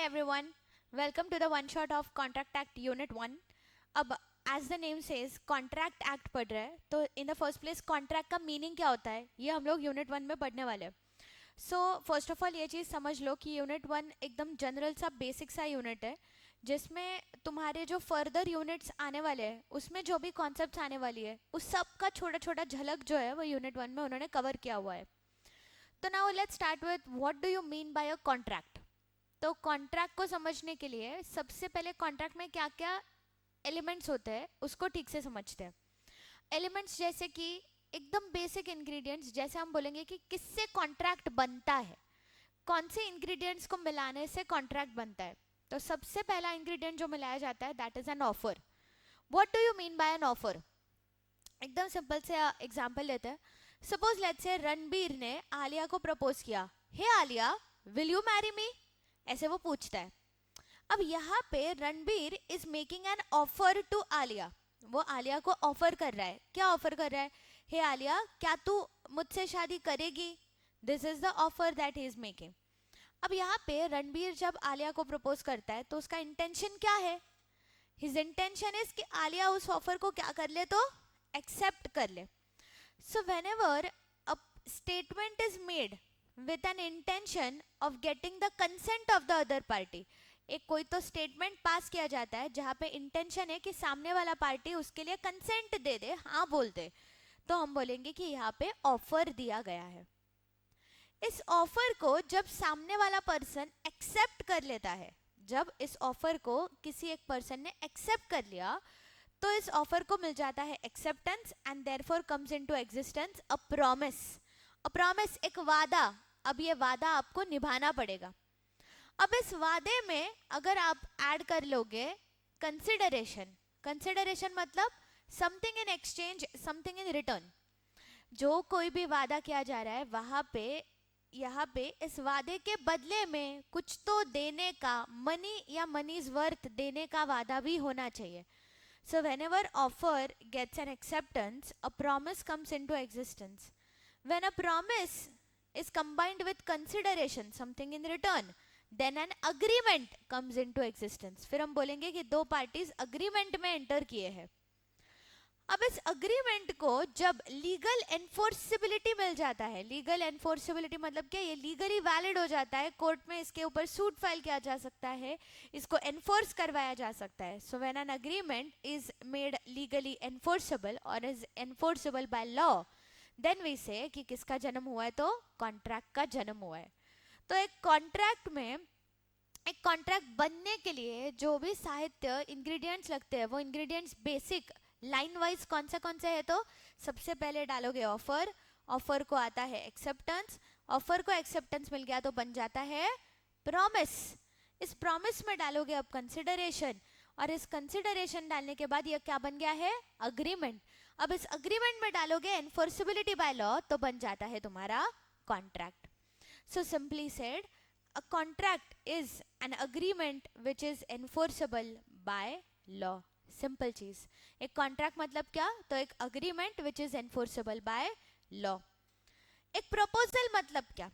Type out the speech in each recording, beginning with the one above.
everyone, welcome to the one shot of Contract Act Unit 1. अब as the name says Contract Act पढ़ रहे हैं तो in the first place contract का meaning क्या होता है ये हम लोग यूनिट 1 में पढ़ने वाले हैं. सो फर्स्ट ऑफ ऑल ये चीज़ समझ लो कि यूनिट 1 एकदम जनरल सा बेसिक सा यूनिट है जिसमें तुम्हारे जो फर्दर यूनिट्स आने वाले हैं उसमें जो भी कॉन्सेप्ट्स आने वाली है उस सब का छोटा छोटा झलक जो है वो यूनिट 1 में उन्होंने कवर किया हुआ है. तो now let's start with what do you mean bye a contract. तो कॉन्ट्रैक्ट को समझने के लिए सबसे पहले कॉन्ट्रैक्ट में क्या क्या एलिमेंट्स होते हैं उसको ठीक से समझते हैं. एलिमेंट्स जैसे कि एकदम बेसिक इंग्रेडिएंट्स, जैसे हम बोलेंगे कि किससे कॉन्ट्रैक्ट बनता है, कौन से इंग्रेडिएंट्स को मिलाने से कॉन्ट्रैक्ट बनता है. तो सबसे पहला इंग्रेडिएंट जो मिलाया जाता है that is an offer. What do you mean by an offer. एकदम सिंपल से एग्जांपल लेते हैं. सपोज लेट्स से रणबीर ने आलिया को प्रपोज किया. Hey Alia, will you marry me, ऐसे वो पूछता है. अब यहाँ पे Ranbir is making an offer to Alia. वो आलिया को ऑफर कर रहा है. क्या ऑफर कर रहा है? हे आलिया, क्या तू मुझसे शादी करेगी. This is the offer that he is making. अब यहाँ पे रणबीर जब आलिया को प्रपोज करता है तो उसका इंटेंशन क्या है? हिज इंटेंशन इज कि आलिया उस ऑफर को क्या कर ले, तो एक्सेप्ट कर ले. So whenever a statement is made with an intention of getting the consent of the other party, एक कोई तो स्टेटमेंट पास किया जाता है जहाँ पे इंटेंशन है कि सामने वाला पार्टी उसके लिए कंसेंट दे दे, हाँ बोल दे, तो हम बोलेंगे कि यहाँ पे ऑफर दिया गया है. इस ऑफर को जब सामने वाला पर्सन एक्सेप्ट कर लेता है, जब इस ऑफर को किसी एक पर्सन ने एक्सेप्ट कर लिया तो इस ऑफर को मिल जाता है acceptance and therefore comes into existence a promise. A promise एक वादा. अब ये वादा आपको निभाना पड़ेगा. अब इस वादे में अगर आप ऐड कर लोगे कंसिडरेशन. कंसिडरेशन मतलब something in exchange, something in return. जो कोई भी वादा किया जा रहा है वहां पे यहाँ पे इस वादे के बदले में कुछ तो देने का, मनी या मनीज वर्थ देने का वादा भी होना चाहिए. So whenever offer gets an acceptance, a promise comes into existence. When a promise is combined with consideration, something in return, then an agreement comes into existence. फिर हम बोलेंगे कि दो पार्टीज अग्रीमेंट में एंटर किए हैं. अब इस अग्रीमेंट को जब लीगल एनफोर्सिबिलिटी मिल जाता है, लीगल एनफोर्सिबिलिटी मतलब क्या, ये लीगली वैलिड हो जाता है, कोर्ट में इसके ऊपर सूट फाइल किया जा सकता है, इसको एनफोर्स करवाया जा सकता है. So when an agreement is made legally enforceable और is enforceable by law, then we say कि किसका जन्म हुआ है, तो कॉन्ट्रैक्ट का जन्म हुआ है. तो एक कॉन्ट्रैक्ट में, एक कॉन्ट्रैक्ट बनने के लिए जो भी साहित्य इंग्रेडिएंट्स लगते हैं वो इंग्रेडिएंट्स बेसिक लाइन वाइज कौन से है, तो सबसे पहले डालोगे ऑफर, ऑफर को आता है एक्सेप्टेंस, ऑफर को एक्सेप्टेंस मिल गया तो बन जाता है प्रॉमिस. इस प्रॉमिस में डालोगे अब कंसिडरेशन, और इस कंसिडरेशन डालने के बाद ये क्या बन गया है, अग्रीमेंट. अब इस अग्रीमेंट में डालोगे एनफोर्सिबिलिटी बाय लॉ तो बन जाता है तुम्हारा contract. So simply said, a contract is an agreement which is enforceable by law. Simple चीज. एक कॉन्ट्रैक्ट मतलब क्या, तो एक agreement which is enforceable by law. एक प्रपोजल मतलब क्या,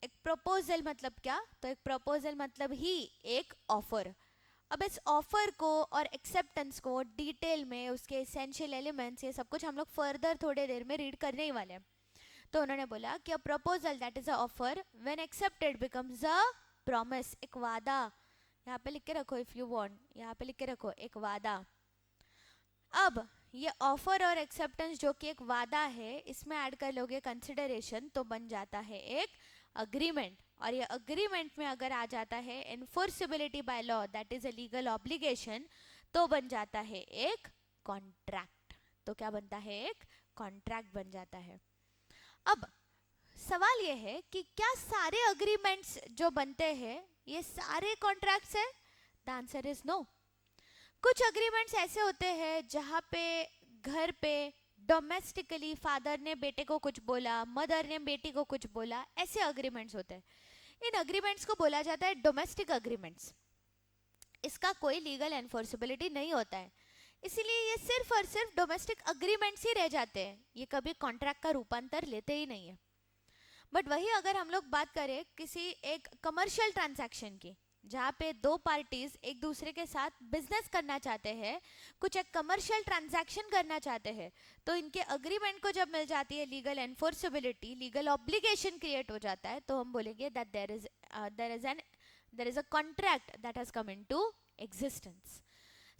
एक प्रपोजल मतलब क्या, तो एक प्रपोजल मतलब ही एक ऑफर. अब इस ऑफर को और एक्सेप्टेंस को डिटेल में, उसके एसेंशियल एलिमेंट्स, ये सब कुछ हम लोग फर्दर थोड़ी देर में रीड करने ही वाले हैं. तो उन्होंने बोला कि a proposal that is a offer when accepted becomes a promise. एक वादा. यहाँ पे लिख के रखो इफ यू वांट, यहाँ पे लिख के रखो एक वादा. अब ये ऑफर और एक्सेप्टेंस जो कि एक वादा है, इसमें ऐड कर लोगे कंसिडरेशन तो बन जाता है एक अग्रीमेंट. और ये अग्रीमेंट में अगर आ जाता है enforceability by law that is a legal obligation तो बन जाता है एक कॉन्ट्रैक्ट. तो क्या बनता है, एक कॉन्ट्रैक्ट बन जाता है. अब सवाल ये है कि क्या सारे अग्रीमेंट्स जो बनते हैं ये सारे कॉन्ट्रैक्ट्स है? The answer is no. कुछ अग्रीमेंट्स ऐसे होते हैं जहाँ पे घर पे डोमेस्टिकली फादर ने बेटे को कुछ बोला, मदर ने बेटी को कुछ बोला, ऐसे अग्रीमेंट्स होते हैं. इन अग्रीमेंट्स को बोला जाता है डोमेस्टिक अग्रीमेंट्स. इसका कोई लीगल एनफोर्सिबिलिटी नहीं होता है, इसीलिए ये सिर्फ और सिर्फ डोमेस्टिक अग्रीमेंट्स ही रह जाते हैं, ये कभी कॉन्ट्रैक्ट का रूपांतर लेते ही नहीं है. बट वही अगर हम लोग बात करें किसी एक कमर्शियल ट्रांजैक्शन की, जहाँ पे दो पार्टीज एक दूसरे के साथ बिजनेस करना चाहते हैं, कुछ एक कमर्शियल ट्रांजैक्शन करना चाहते हैं, तो इनके अग्रीमेंट को जब मिल जाती है legal enforceability, legal obligation create हो जाता है, तो हम बोलेंगे that there is a contract that has come into existence.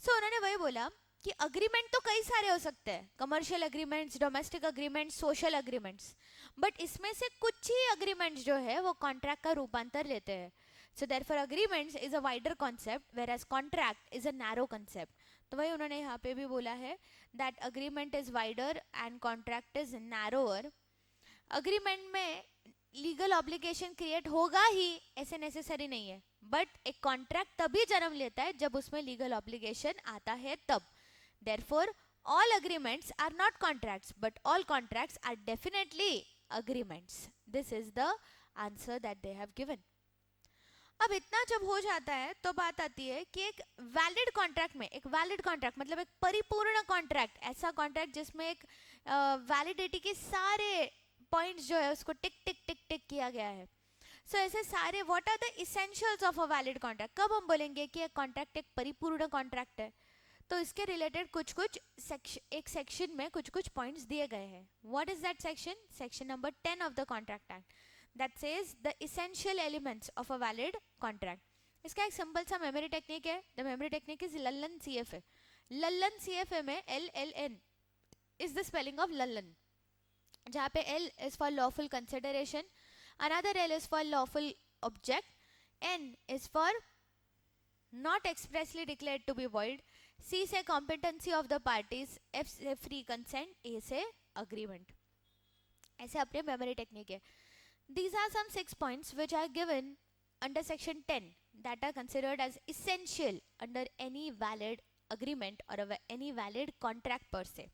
So उन्होंने वही बोला कि अग्रीमेंट तो कई सारे हो सकते हैं, commercial agreements, domestic agreements, social agreements, but इसमें से कुछ ही अग्रीमेंट्स जो है वो कॉन्ट्रैक्ट का रूपांतर लेते हैं। So therefore agreements is a wider concept whereas contract is a narrow concept. तो वही उन्होंने यहाँ पे भी बोला है that agreement is wider and contract is narrower. agreement में legal obligation create होगा ही ऐसे necessary नहीं है, but एक contract तभी जन्म लेता है जब उसमें legal obligation आता है तब. Therefore all agreements are not contracts but all contracts are definitely agreements. This is the answer that they have given. अब इतना जब हो जाता है तो बात आती है कि एक वैलिड कॉन्ट्रैक्ट में, एक वैलिड कॉन्ट्रैक्ट मतलब एक परिपूर्ण कॉन्ट्रैक्ट, ऐसा कॉन्ट्रैक्ट जिसमें एक वैलिडिटी के सारे पॉइंट्स जो है उसको टिक टिक टिक टिक किया गया है. सो ऐसे सारे what are the essentials of a valid contract, कब हम बोलेंगे कि एक कॉन्ट्रैक्ट एक परिपूर्ण कॉन्ट्रैक्ट है, तो इसके रिलेटेड कुछ कुछ एक सेक्शन में कुछ कुछ पॉइंट्स दिए गए हैं. What is that section? Section number 10 of the contract act that says the essential elements of a valid contract. इसका एक सिंपल सा मेमोरी टेक्निक है. The memory technique is Lallan CFA. Lallan CFA में LLN is the spelling of Lallan, जहाँ पे L is for lawful consideration, another L is for lawful object, N is for not expressly declared to be void, C से competency of the parties, F से free consent, A से agreement. ऐसे अपने memory technique है. These are some 6 points which are given under section 10 that are considered as essential under any valid agreement or any valid contract per se.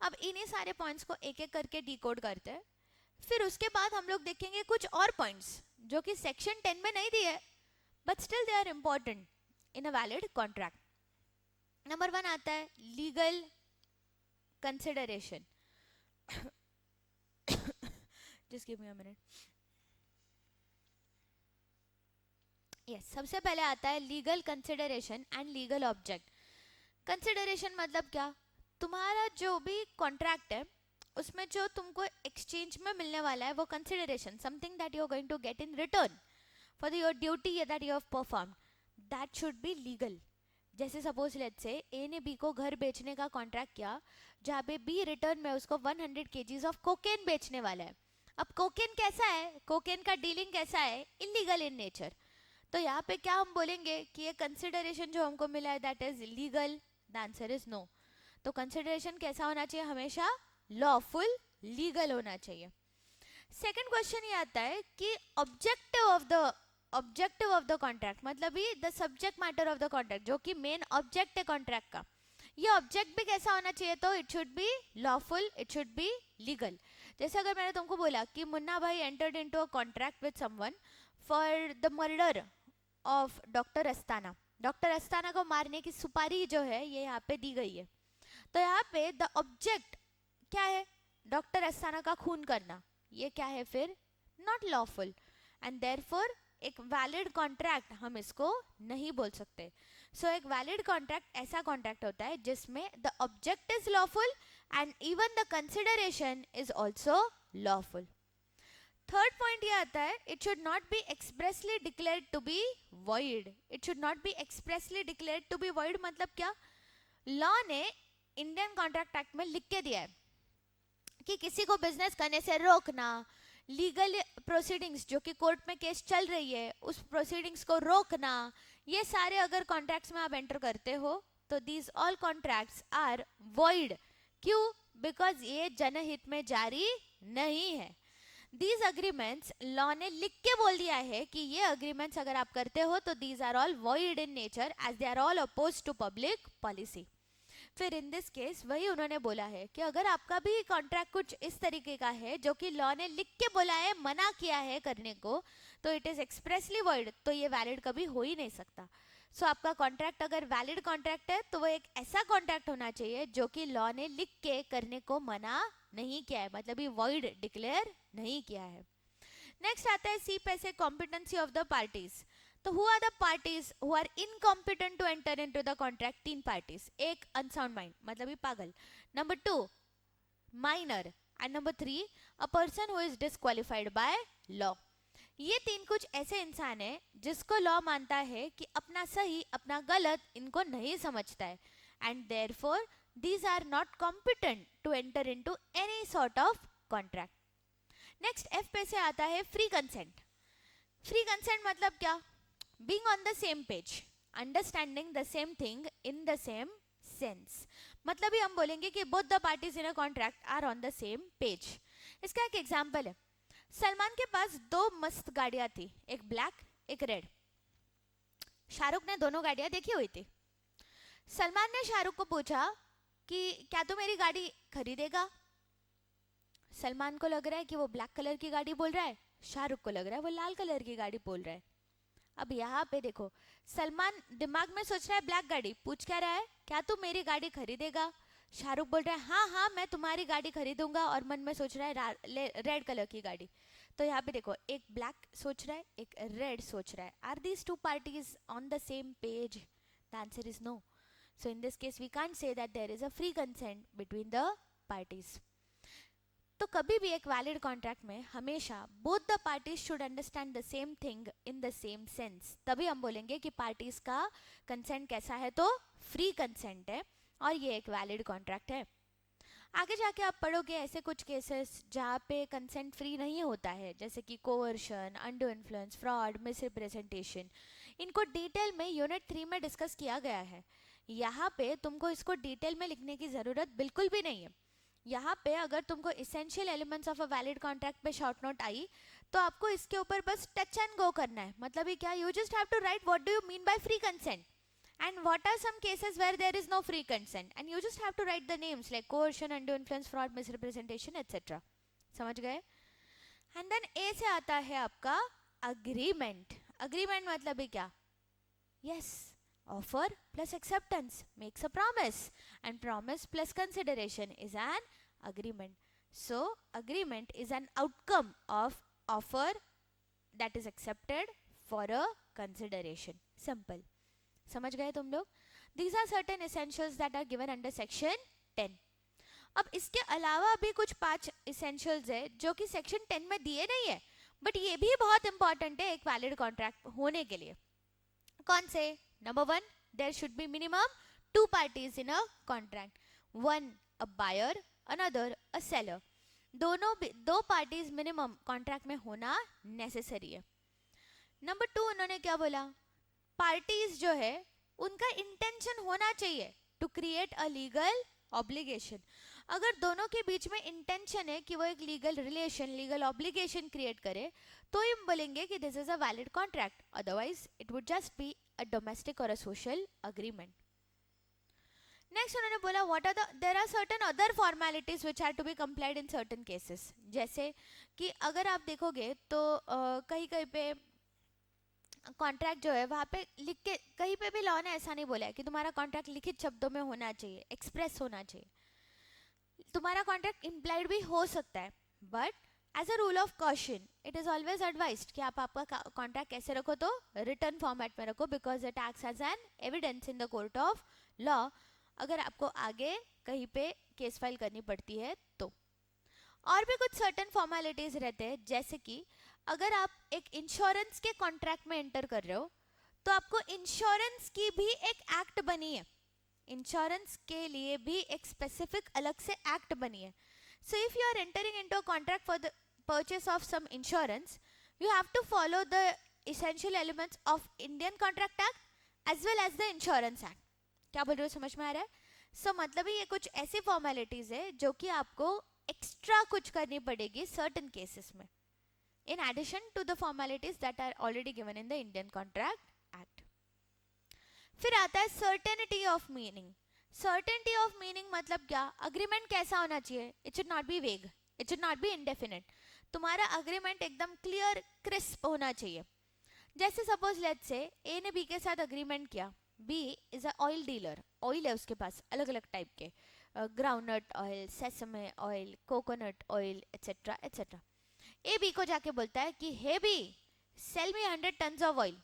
अब इन्हीं सारे points को एक एक करके डिकोड करते हैं. फिर उसके बाद हम लोग देखेंगे कुछ और पॉइंट्स जो कि सेक्शन 10 में नहीं दिए but still they are important in a valid contract. Number 1 आता है legal consideration. Just give me a minute. Yes, सबसे पहले आता है legal consideration and legal object. Consideration मतलब क्या? तुम्हारा जो भी कॉन्ट्रैक्ट है उसमें जो तुमको एक्सचेंज में मिलने वाला है वो consideration, something that you are going to get in return for your duty that you have performed, that should be legal. जैसे सपोज लेट्स से ए ने बी को घर बेचने का कॉन्ट्रैक्ट किया, जहाँ पे बी रिटर्न में उसको 100 kgs ऑफ कोकेन बेचने वाला है. अब कोकेन कैसा है, कोकेन का डीलिंग कैसा है? Illegal in nature. तो यहाँ पे क्या हम बोलेंगे कि ये कंसिडरेशन जो हमको मिला है that is legal? The answer is no. तो कंसिडरेशन कैसा होना चाहिए? हमेशा लॉफुल, लीगल होना चाहिए. सेकंड क्वेश्चन ये आता है कि ऑब्जेक्टिव ऑफ द कॉन्ट्रैक्ट मतलब ये the subject matter of the contract, जो कि मेन ऑब्जेक्ट है कॉन्ट्रैक्ट का, ये ऑब्जेक्ट भी कैसा होना चाहिए? तो it should B lawful, it should be legal. जैसे अगर मैंने तुमको बोला कि मुन्ना भाई entered into a contract with someone for the murder of doctor Asthana, doctor Asthana को मारने की सुपारी जो है ये यहाँ पे दी गई है, तो यहाँ पे द ऑब्जेक्ट क्या है? डॉक्टर अस्थाना का खून करना. ये क्या है फिर? Not lawful. एंड देयरफॉर एक वैलिड कॉन्ट्रैक्ट हम इसको नहीं बोल सकते. सो एक वैलिड कॉन्ट्रैक्ट ऐसा कॉन्ट्रैक्ट होता है जिसमें the object is lawful and even the consideration is also lawful. Third point ये आता है it should not be expressly declared to be void. It should not be expressly declared to be void मतलब क्या? Law ने Indian contract act में लिख के दिया है कि किसी को बिजनेस करने से रोकना, लीगल प्रोसीडिंग्स जो कि कोर्ट में केस चल रही है उस प्रोसीडिंग्स को रोकना, ये सारे अगर कॉन्ट्रैक्ट्स में आप एंटर करते हो तो these all contracts are void. क्यों? बिकॉज ये जनहित में जारी नहीं है. दीज अग्रीमेंट्स लॉ ने लिख के बोल दिया है कि ये अग्रीमेंट्स अगर आप करते हो तो these are all void in nature as they are all opposed to public policy. फिर इन दिस केस वही उन्होंने बोला है कि अगर आपका भी कॉन्ट्रैक्ट कुछ इस तरीके का है जो कि लॉ ने लिख के बोला है, मना किया है करने को, तो इट इज एक्सप्रेसली void, तो ये वैलिड कभी हो ही नहीं सकता. सो आपका कॉन्ट्रैक्ट अगर वैलिड कॉन्ट्रैक्ट है तो वो एक ऐसा कॉन्ट्रैक्ट होना चाहिए जो कि लॉ ने लिख के करने को मना नहीं किया है, मतलब ये void डिक्लेयर नहीं किया है. नेक्स्ट आता है सी पे से कॉम्पिटेंसी ऑफ द पार्टीज. तो who are the parties who are incompetent to enter into the contract? 3 parties. एक अनसाउंड माइंड, मतलब ये पागल. Number 2 minor. And number 3 a person who is disqualified by law. ये 3 कुछ ऐसे इंसान है जिसको लॉ मानता है कि अपना सही अपना गलत इनको नहीं समझता है, and therefore these are not competent to enter into any sort of contract. Next F पे से आता है फ्री कंसेंट. फ्री कंसेंट मतलब क्या? Being on the same page, understanding the same thing in the same sense. मतलब ही हम बोलेंगे कि both the parties in a contract are on the same page. इसका एक एग्जांपल है. सलमान के पास 2 मस्त गाड़ियां थी, एक ब्लैक एक रेड. शाहरुख ने दोनों गाड़ियां देखी हुई थी. सलमान ने शाहरुख को पूछा कि क्या तू मेरी गाड़ी खरीदेगा? सलमान को लग रहा है कि वो ब्लैक कलर की गाड़ी बोल रहा है, शाहरुख को लग रहा है वो लाल कलर की गाड़ी बोल रहा है. अब यहाँ पे देखो, सलमान दिमाग में सोच रहा है ब्लैक गाड़ी, पूछ क्या रहा है, क्या तू मेरी गाड़ी खरीदेगा? शाहरुख बोल रहा है हाँ हाँ मैं तुम्हारी गाड़ी खरीदूंगा, और मन में सोच रहा है रेड कलर की गाड़ी. तो यहाँ पे देखो, एक ब्लैक सोच रहा है एक रेड सोच रहा है. Are these 2 parties on the same page? The answer is no. So in this case we can't say that there is a free consent between the parties. तो कभी भी एक वैलिड कॉन्ट्रैक्ट में हमेशा both the parties should understand the same thing in the same sense. तभी हम बोलेंगे कि पार्टीज का कंसेंट कैसा है, तो फ्री कंसेंट है और ये एक वैलिड कॉन्ट्रैक्ट है. आगे जाके आप पढ़ोगे ऐसे कुछ केसेस जहाँ पे कंसेंट फ्री नहीं होता है, जैसे कि कोवर्शन, अंडर इन्फ्लुएंस, फ्रॉड, मिसरिप्रेजेंटेशन. इनको डिटेल में यूनिट 3 में डिस्कस किया गया है. यहाँ पे तुमको इसको डिटेल में लिखने की ज़रूरत बिल्कुल भी नहीं है. यहाँ पे अगर तुमको essential elements of a valid contract पे शॉर्ट नोट आई तो आपको इसके ऊपर बस टच एंड गो करना है. मतलब ये क्या, you just have to write what do you mean by free consent and what are some cases where there is no free consent, and you just have to write the names like coercion, undue influence, fraud, misrepresentation, etc. समझ गए? And then ए से आता है आपका agreement. Agreement मतलब ही क्या? Yes, offer plus acceptance makes a promise, and promise plus consideration is an agreement. So agreement is an outcome of offer that is accepted for a consideration. Simple. समझ गए तुम लोग? These are certain essentials that are given under section 10. अब इसके अलावा भी कुछ 5 essentials है जो कि सेक्शन 10 में दिए नहीं है, बट ये भी बहुत इंपॉर्टेंट है एक वैलिड कॉन्ट्रैक्ट होने के लिए. कौन से? Number 1, there should be minimum 2 parties in a contract. One a buyer, another a seller. दोनों 2 parties minimum contract में होना necessary है. Number 2 उन्होंने क्या बोला? Parties जो है उनका intention होना चाहिए to create a legal obligation. अगर दोनों के बीच में इंटेंशन है कि वो एक legal relation, legal obligation create करे, तो हम बोलेंगे कि this is a valid contract. Otherwise it would just be a domestic और अ सोशल अग्रीमेंट. नेक्स्ट उन्होंने बोला what are the there are certain other formalities which are to be complied in certain cases. जैसे कि अगर आप देखोगे तो कहीं कहीं पे कॉन्ट्रैक्ट जो है वहाँ पे लिख के, कहीं पे भी लॉ ने ऐसा नहीं बोला है कि तुम्हारा कॉन्ट्रैक्ट लिखित शब्दों में होना चाहिए, एक्सप्रेस होना चाहिए. तुम्हारा कॉन्ट्रैक्ट इम्प्लाइड भी हो सकता है, but as a rule of caution it is always advised कि आप आपका कॉन्ट्रैक्ट कैसे रखो, तो रिटर्न फॉर्मेट में रखो, because it acts as an evidence in the court of law अगर आपको आगे कहीं पे केस फाइल करनी पड़ती है तो. और भी कुछ सर्टेन फॉर्मेलिटीज रहते हैं, जैसे कि अगर आप एक इंश्योरेंस के कॉन्ट्रैक्ट में एंटर कर रहे हो तो आपको इंश्योरेंस की भी एक एक्ट बनी है, इंश्योरेंस के लिए भी एक स्पेसिफिक अलग से एक्ट बनी है. So if you are entering into a contract for the purchase of some insurance, you have to follow the essential elements of Indian contract act as well as the insurance act. क्या बोल रहे हो, समझ में आ रहा है? सो मतलब ये कुछ ऐसी फॉर्मेलिटीज है जो कि आपको एक्स्ट्रा कुछ करनी पड़ेगी सर्टेन केसेस में, in addition to the formalities that are already given in the Indian Contract Act. फिर आता है certainty of meaning. Certainty of meaning मतलब क्या? अग्रीमेंट कैसा होना चाहिए? It should not be vague, it should not be indefinite. तुम्हारा agreement एकदम क्लियर क्रिस्प होना चाहिए. जैसे सपोज लेट्स से ए ने बी के साथ अग्रीमेंट किया. B is a oil dealer, oil है उसके पास अलग अलग टाइप के, groundnut oil, sesame oil, coconut oil, etcetera etcetera. A B को जाके बोलता है कि hey B sell me 100 tons of oil,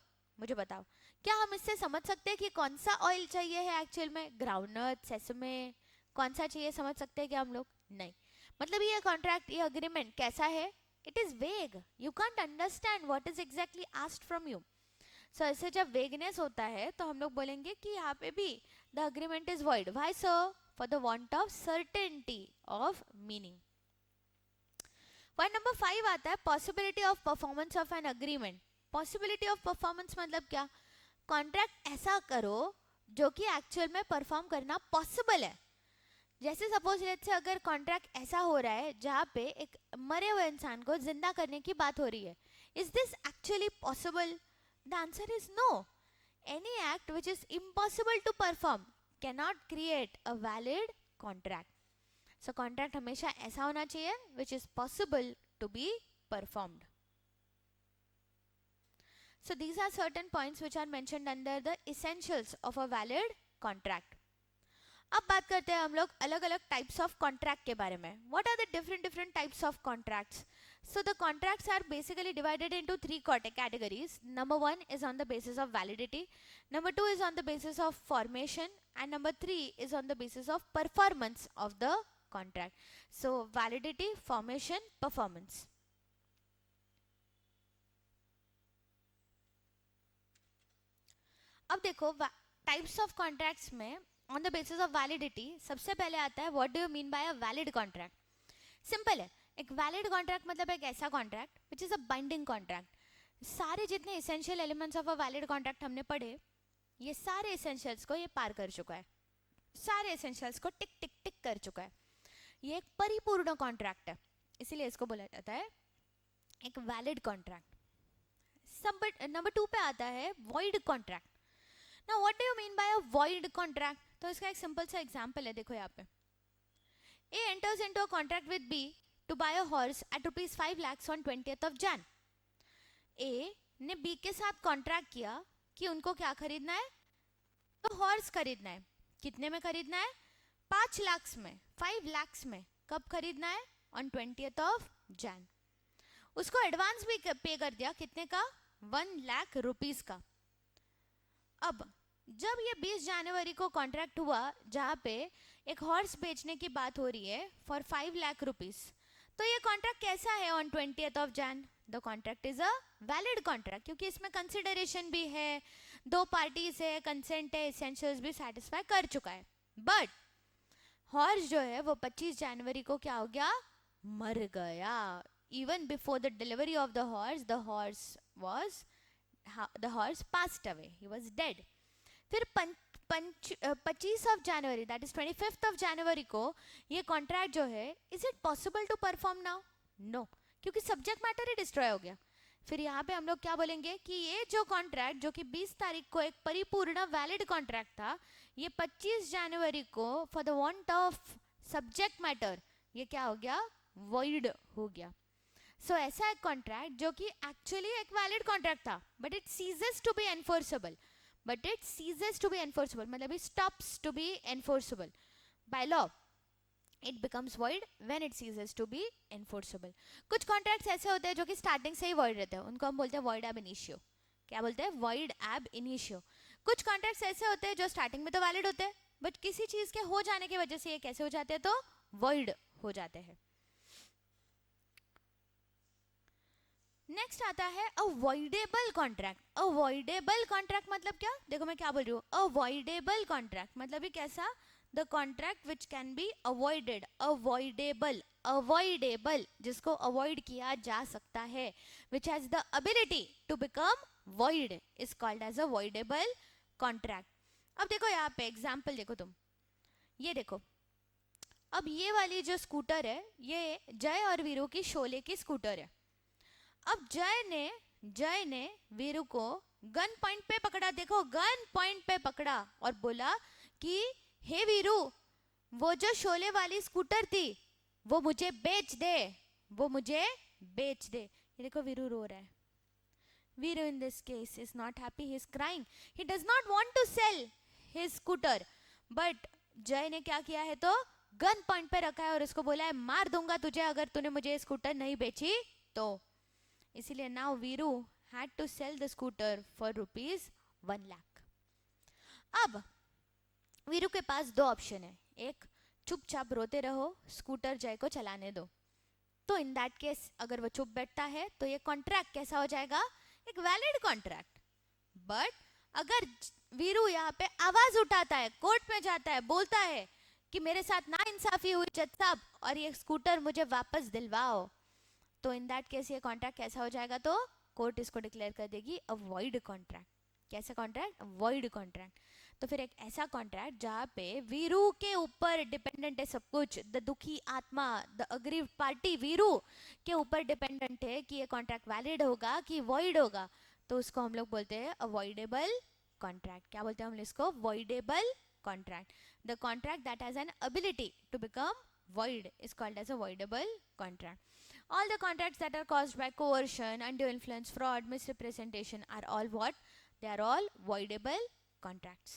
मुझे बताओ, क्या हम इससे समझ सकते हैं कि कौन सा ऑयल चाहिए है एक्चुअल में, ग्राउंडनट, सेसमे, कौन सा चाहिए, समझ सकते हैं क्या हम लोग? नहीं। मतलब ये कॉन्ट्रैक्ट, ये अग्रीमेंट कैसा है? It is vague, you can't understand what is exactly asked from you. So ऐसे जब वेगनेस होता है तो हम लोग बोलेंगे कि यहाँ पे भी the agreement is void. Why so? For the want of certainty of meaning. Point number 5 आता है possibility of performance of an agreement. Possibility of performance मतलब क्या? कॉन्ट्रैक्ट ऐसा करो जो कि एक्चुअल में परफॉर्म करना पॉसिबल है। जैसे सपोज लेट्स से अगर कॉन्ट्रैक्ट ऐसा हो रहा है जहाँ पे एक मरे हुए इंसान को जिंदा करने की बात हो रही है, is this actually possible? The answer is no. Any act which is impossible to perform can not create a valid contract. सो कॉन्ट्रैक्ट हमेशा ऐसा होना चाहिए which is possible to be performed. So these are certain points which are mentioned under the essentials of a valid contract. अब बात करते हैं हम लोग अलग अलग टाइप्स ऑफ कॉन्ट्रैक्ट के बारे में. What are the different different types of contracts? So the contracts are basically divided into three categories. Number 1 is on the basis of validity, number 2 is on the basis of formation, and number 3 is on the basis of performance of the contract. So validity, formation, performance. अब देखो types of contracts में on the basis of validity सबसे पहले आता है what do you mean bye a valid contract. Simple है, एक valid contract मतलब एक ऐसा contract which is a binding contract. सारे जितने essential elements of a valid contract हमने पढ़े, ये सारे एसेंशियल्स को ये पार कर चुका है, सारे एसेंशियल्स को टिक टिक टिक कर चुका है. ये एक परिपूर्ण कॉन्ट्रैक्ट है, इसीलिए इसको बोला जाता है एक वैलिड कॉन्ट्रैक्ट. नंबर 2 पे आता है void contract. Now what do you mean by a void contract? तो इसका एक सिंपल सा एग्जांपल है, देखो यहाँ पे. A enters into a contract with B to buy a horse at rupees 5 lakhs on 20th of Jan. A ने B के साथ कॉन्ट्रैक्ट किया कि उनको क्या खरीदना है, तो हॉर्स खरीदना है. कितने में खरीदना है? 5 लाख में, 5 lakhs में. कब खरीदना है? On 20th of Jan. उसको एडवांस भी पे कर दिया, कितने का? 1 लाख रुपीस का. अब जब ये 20 जनवरी को कॉन्ट्रैक्ट हुआ जहाँ पे एक हॉर्स बेचने की बात हो रही है फॉर 5 लाख रुपीस, तो ये कॉन्ट्रैक्ट कैसा है on 20th of Jan? The contract is a valid contract, क्योंकि इसमें कंसिडरेशन भी है, दो पार्टीज है, कंसेंट है, एसेंशियल्स भी सेटिस्फाई कर चुका है. बट हॉर्स जो है वो 25 जनवरी को क्या हो गया? मर गया. Even before the delivery of the horse was the horse passed away, he was dead. फिर 25 of January, that is 25th of January को ये कॉन्ट्रैक्ट जो है, is it possible to perform now? No, क्योंकि सब्जेक्ट मैटर ही destroy हो गया. फिर यहाँ पे हम लोग क्या बोलेंगे कि ये जो कॉन्ट्रैक्ट जो कि 20 तारीख को एक परिपूर्ण वैलिड कॉन्ट्रैक्ट था, ये 25 जनवरी को for the want of subject matter ये क्या हो गया? वॉइड हो गया. सो ऐसा एक कॉन्ट्रैक्ट जो कि एक्चुअली एक वैलिड कॉन्ट्रैक्ट था, but it ceases to be enforceable. मतलब it stops to be enforceable by law. It becomes void when it ceases to be enforceable. कुछ कॉन्ट्रैक्ट्स ऐसे होते हैं जो कि स्टार्टिंग से ही void रहते हैं, उनको हम बोलते हैं void ab initio. क्या बोलते हैं? void ab initio. कुछ कॉन्ट्रैक्ट्स ऐसे होते हैं जो स्टार्टिंग में तो वैलिड होते हैं, बट किसी चीज के हो जाने की वजह से ये कैसे हो जाते हैं? तो void हो जाते हैं. नेक्स्ट आता है अवॉइडेबल कॉन्ट्रैक्ट. अवॉइडेबल कॉन्ट्रैक्ट मतलब क्या? देखो मैं क्या बोल रही हूँ. अवॉइडेबल कॉन्ट्रैक्ट मतलब ही कैसा? The contract which can be avoided. Avoidable जिसको अवॉइड किया जा सकता है, which has the ability to become void, is called as avoidable contract. अब देखो यहाँ पे एग्जाम्पल देखो तुम, ये देखो. अब ये वाली जो स्कूटर है, ये जय और वीरू की शोले की स्कूटर है. अब जय ने वीरू को गन पॉइंट पे पकड़ा. देखो गन पॉइंट पे पकड़ा और बोला कि हे वीरू, वो जो शोले वाली स्कूटर थी वो मुझे बेच दे, वो मुझे बेच दे. ये देखो वीरू रो रहा है. Veeru in this case is not happy, he is crying. He does not want to sell his scooter. But जय ने क्या किया है? तो गन पॉइंट पे रखा है और उसको बोला है मार दूंगा तुझे अगर तूने मुझे स्कूटर नहीं बेची तो. इसीलिए now Veeru had to sell the scooter for rupees 1 lakh. अब वीरू के पास दो ऑप्शन है, एक चुपचाप रोते रहो, स्कूटर जय को चलाने दो. तो इन दैट केस अगर वो चुप बैठता है तो ये कॉन्ट्रैक्ट कैसा हो जाएगा, एक वैलिड कॉन्ट्रैक्ट. बट अगर वीरू यहाँ पे आवाज उठाता है, कोर्ट में जाता है, बोलता है कि मेरे साथ ना इंसाफी हुई जज साहब और ये स्कूटर मुझे वापस दिलवाओ, तो इन दैट केस ये कॉन्ट्रैक्ट कैसा हो जाएगा, तो कोर्ट इसको डिक्लेयर कर देगी अ वॉइड कॉन्ट्रैक्ट. कैसा कॉन्ट्रैक्ट, वॉइड कॉन्ट्रैक्ट. तो फिर एक ऐसा कॉन्ट्रैक्ट जहाँ पे वीरू के ऊपर डिपेंडेंट है सब कुछ, द दुखी आत्मा, द अग्रीव्ड पार्टी वीरू के ऊपर डिपेंडेंट है कि ये कॉन्ट्रैक्ट वैलिड होगा कि वॉइड होगा, तो उसको हम लोग बोलते हैं अवॉइडेबल कॉन्ट्रैक्ट. क्या बोलते हैं हम इसको, voidable contract. The contract that has an ability to become void is called as a voidable contract. All the contracts that are caused by coercion, undue influence, fraud, misrepresentation are all what? They are all voidable contracts.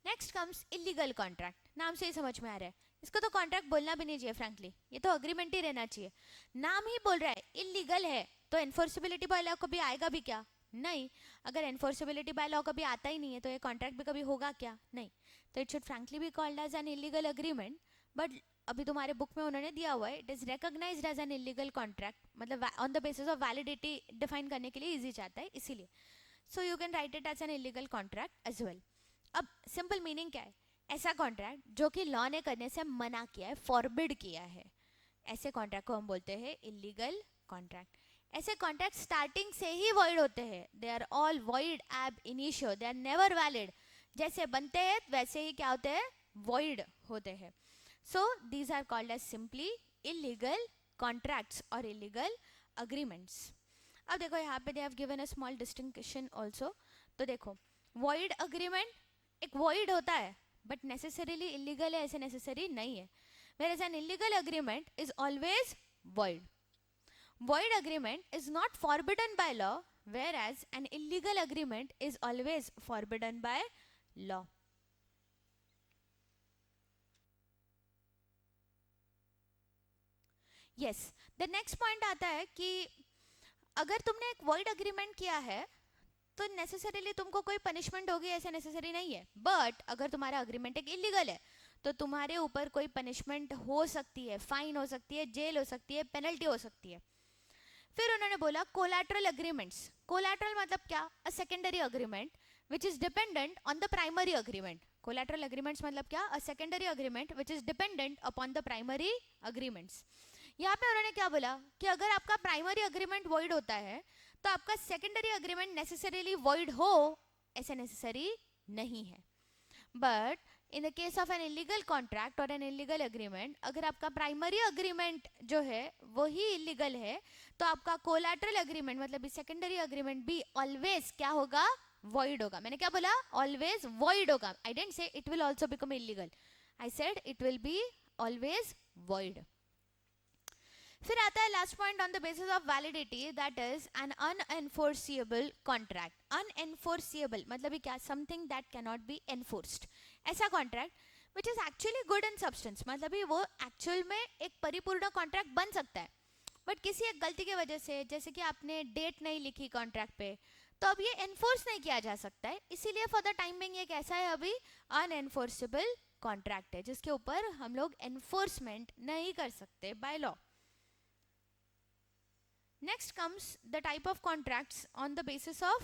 Next comes illegal contract. नाम से ही समझ में आ रहा है, इसको तो contract बोलना भी नहीं चाहिए फ्रैंकली, ये तो अग्रीमेंट ही रहना चाहिए. नाम ही बोल रहा है इलीगल है, तो एनफोर्सिबिलिटी बाय लॉ कभी आएगा भी क्या, नहीं. अगर एनफोर्सिबिलिटी बाय लॉ कभी आता ही नहीं है तो ये कॉन्ट्रैक्ट भी कभी होगा क्या, नहीं. तो it should frankly be called as an illegal agreement. But अभी तुम्हारे बुक में उन्होंने दिया हुआ है it is recognised as an illegal contract, मतलब on the basis of validity define करने के लिए इजी चाहता है, इसीलिए. So you can write it as an illegal contract as well. अब सिंपल मीनिंग क्या है, ऐसा कॉन्ट्रैक्ट जो कि लॉ ने करने से मना किया है, फॉरबिड किया है, ऐसे कॉन्ट्रैक्ट को हम बोलते हैं इलीगल कॉन्ट्रैक्ट. ऐसे कॉन्ट्रैक्ट स्टार्टिंग से ही वॉइड होते हैं, they are all void ab initio, they are never valid. जैसे बनते हैं वैसे ही क्या होते हैं, वॉइड होते हैं. So these are called as simply illegal contracts और इलीगल अग्रीमेंट्स. अब देखो यहाँ पे they have given a small distinction also. तो देखो वॉइड अग्रीमेंट एक वॉइड होता है बट नेसेसरीली इलीगल है ऐसे नेसेसरी नहीं है. whereas an illegal agreement is always void. Void agreement is not forbidden by law, whereas an illegal agreement is always forbidden by law. Yes, the next point आता है कि अगर तुमने एक void agreement किया है तो नेसेसरीली तुमको कोई पनिशमेंट होगी ऐसे नेसेसरी नहीं है. बट अगर तुम्हारा अग्रीमेंट एक इलीगल है तो तुम्हारे ऊपर कोई पनिशमेंट हो सकती है, फाइन हो सकती है, जेल हो सकती है, पेनल्टी हो सकती है. फिर उन्होंने बोला कोलैटरल अग्रीमेंट्स. कोलैटरल मतलब क्या, a secondary agreement which is dependent on the primary agreement. Collateral agreements मतलब क्या, a secondary agreement which is dependent upon the primary agreements. यहाँ पे उन्होंने क्या बोला कि अगर आपका प्राइमरी अग्रीमेंट वॉइड होता है तो आपका सेकेंडरी अग्रीमेंट नेसेसरीली वॉइड हो ऐसे नेसेसरी नहीं है. But in the case of N illegal contract और एन इलीगल अग्रीमेंट, अगर आपका प्राइमरी अग्रीमेंट जो है वो ही इलीगल है तो आपका कोलैटरल अग्रीमेंट मतलब सेकेंडरी अग्रीमेंट भी ऑलवेज क्या होगा, वॉइड होगा. मैंने क्या बोला, ऑलवेज वॉइड होगा. I didn't say it will also become illegal, I said it will be always void. फिर आता है last point on the basis of validity, that is an unenforceable contract. Unenforceable मतलब क्या, something that can not be enforced. ऐसा contract which is actually good in substance, मतलब वो actual में एक परिपूर्ण कॉन्ट्रैक्ट बन सकता है बट किसी एक गलती की वजह से, जैसे कि आपने डेट नहीं लिखी कॉन्ट्रैक्ट पे, तो अब ये एनफोर्स नहीं किया जा सकता है. इसीलिए फॉर द टाइम बिंग ये कैसा है, अभी अनएनफोर्सेबल कॉन्ट्रैक्ट है जिसके ऊपर हम लोग एनफोर्समेंट नहीं कर सकते by law. Next comes the type of contracts on the basis of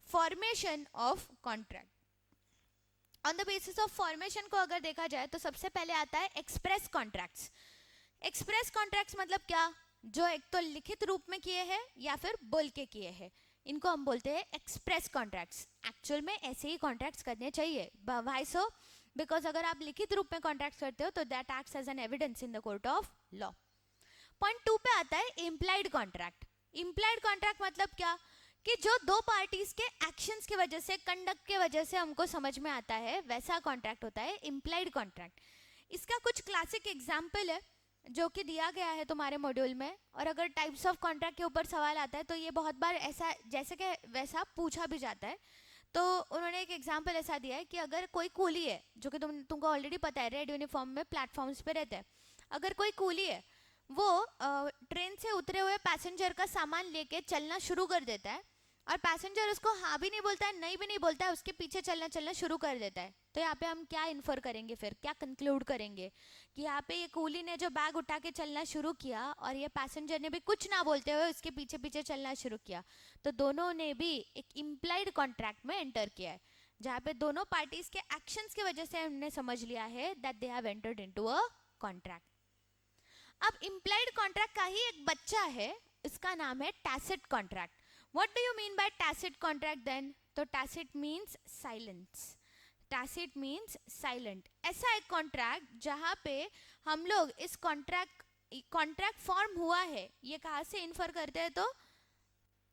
formation of contract. On the basis of formation को अगर देखा जाए तो सबसे पहले आता है express contracts. Express contracts मतलब क्या, जो एक तो लिखित रूप में किए हैं या फिर बोल के किए हैं, इनको हम बोलते हैं express contracts. एक्चुअल में ऐसे ही कॉन्ट्रैक्ट्स करने चाहिए. Why so? Because अगर आप लिखित रूप में कॉन्ट्रैक्ट्स करते हो तो that acts as an evidence in the court of law. Point 2 पे आता है इम्प्लाइड कॉन्ट्रैक्ट. इम्प्लाइड कॉन्ट्रैक्ट मतलब क्या, कि जो दो पार्टीज के एक्शंस की वजह से, कंडक्ट के वजह से हमको समझ में आता है वैसा कॉन्ट्रैक्ट होता है इम्प्लाइड कॉन्ट्रैक्ट. इसका कुछ क्लासिक एग्जाम्पल है जो कि दिया गया है तुम्हारे मॉड्यूल में, और अगर टाइप्स ऑफ कॉन्ट्रैक्ट के ऊपर सवाल आता है तो ये बहुत बार ऐसा जैसे कि वैसा पूछा भी जाता है. तो उन्होंने एक एग्जाम्पल ऐसा दिया है कि अगर कोई कूली है जो कि तुमको ऑलरेडी पता है रेड यूनिफॉर्म में प्लेटफॉर्म्स पे रहते हैं, अगर कोई कूली है, वो ट्रेन से उतरे हुए पैसेंजर का सामान लेके चलना शुरू कर देता है, और पैसेंजर उसको हाँ भी नहीं बोलता है, नहीं भी नहीं बोलता है, उसके पीछे चलना चलना शुरू कर देता है, तो यहाँ पे हम क्या इन्फर करेंगे, फिर क्या कंक्लूड करेंगे कि यहाँ पे ये कूली ने जो बैग उठा के चलना शुरू किया और ये पैसेंजर ने भी कुछ ना बोलते हुए उसके पीछे पीछे चलना शुरू किया, तो दोनों ने भी एक इम्प्लाइड कॉन्ट्रैक्ट में एंटर किया है, जहाँ पे दोनों पार्टीज के एक्शंस की वजह से हमने समझ लिया है that they have entered into a contract. अब इम्प्लाइड कॉन्ट्रैक्ट का ही एक बच्चा है, इसका नाम है tacit contract. What do you mean by tacit contract then? तो tacit means silence, tacit means silent. ऐसा एक कॉन्ट्रैक्ट जहाँ पे हम लोग इस कॉन्ट्रैक्ट फॉर्म हुआ है, ये कहाँ से इन्फर करते हैं? तो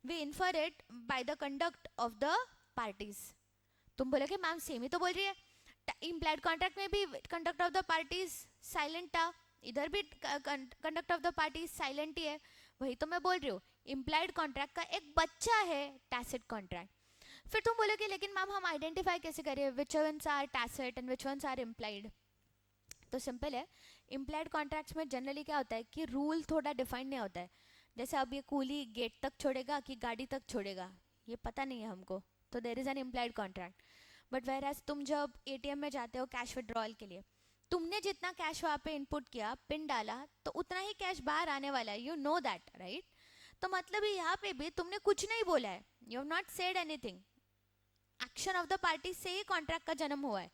we infer it by the conduct of the parties. तुम बोलोगे मैम सेम ही तो बोल रही है, इम्प्लाइड कॉन्ट्रैक्ट में भी conduct of the parties silent था, इधर भी conduct of the parties silent ही है, वही तो मैं बोल रही हूँ, इम्प्लाइड कॉन्ट्रैक्ट का एक बच्चा है टैसिट कॉन्ट्रैक्ट। फिर तुम बोलोगे लेकिन मैम हम आइडेंटिफाई कैसे करें which ones are tacit and which ones are implied? तो सिंपल है, इम्प्लाइड कॉन्ट्रैक्ट्स में जनरली क्या होता है कि रूल थोड़ा डिफाइंड नहीं होता है, जैसे अब ये कूली गेट तक छोड़ेगा कि गाड़ी तक छोड़ेगा ये पता नहीं है हमको, तो there is an implied contract. But whereas तुम जब एटीएम में जाते हो कैश विड्रॉल के लिए, तुमने जितना कैश वहाँ पे इनपुट किया, पिन डाला, तो उतना ही कैश बाहर आने वाला है, यू नो दैट राइट? तो मतलब यहाँ पे भी तुमने कुछ नहीं बोला है, you have not said anything, action of the party से ही कॉन्ट्रैक्ट का जन्म हुआ है,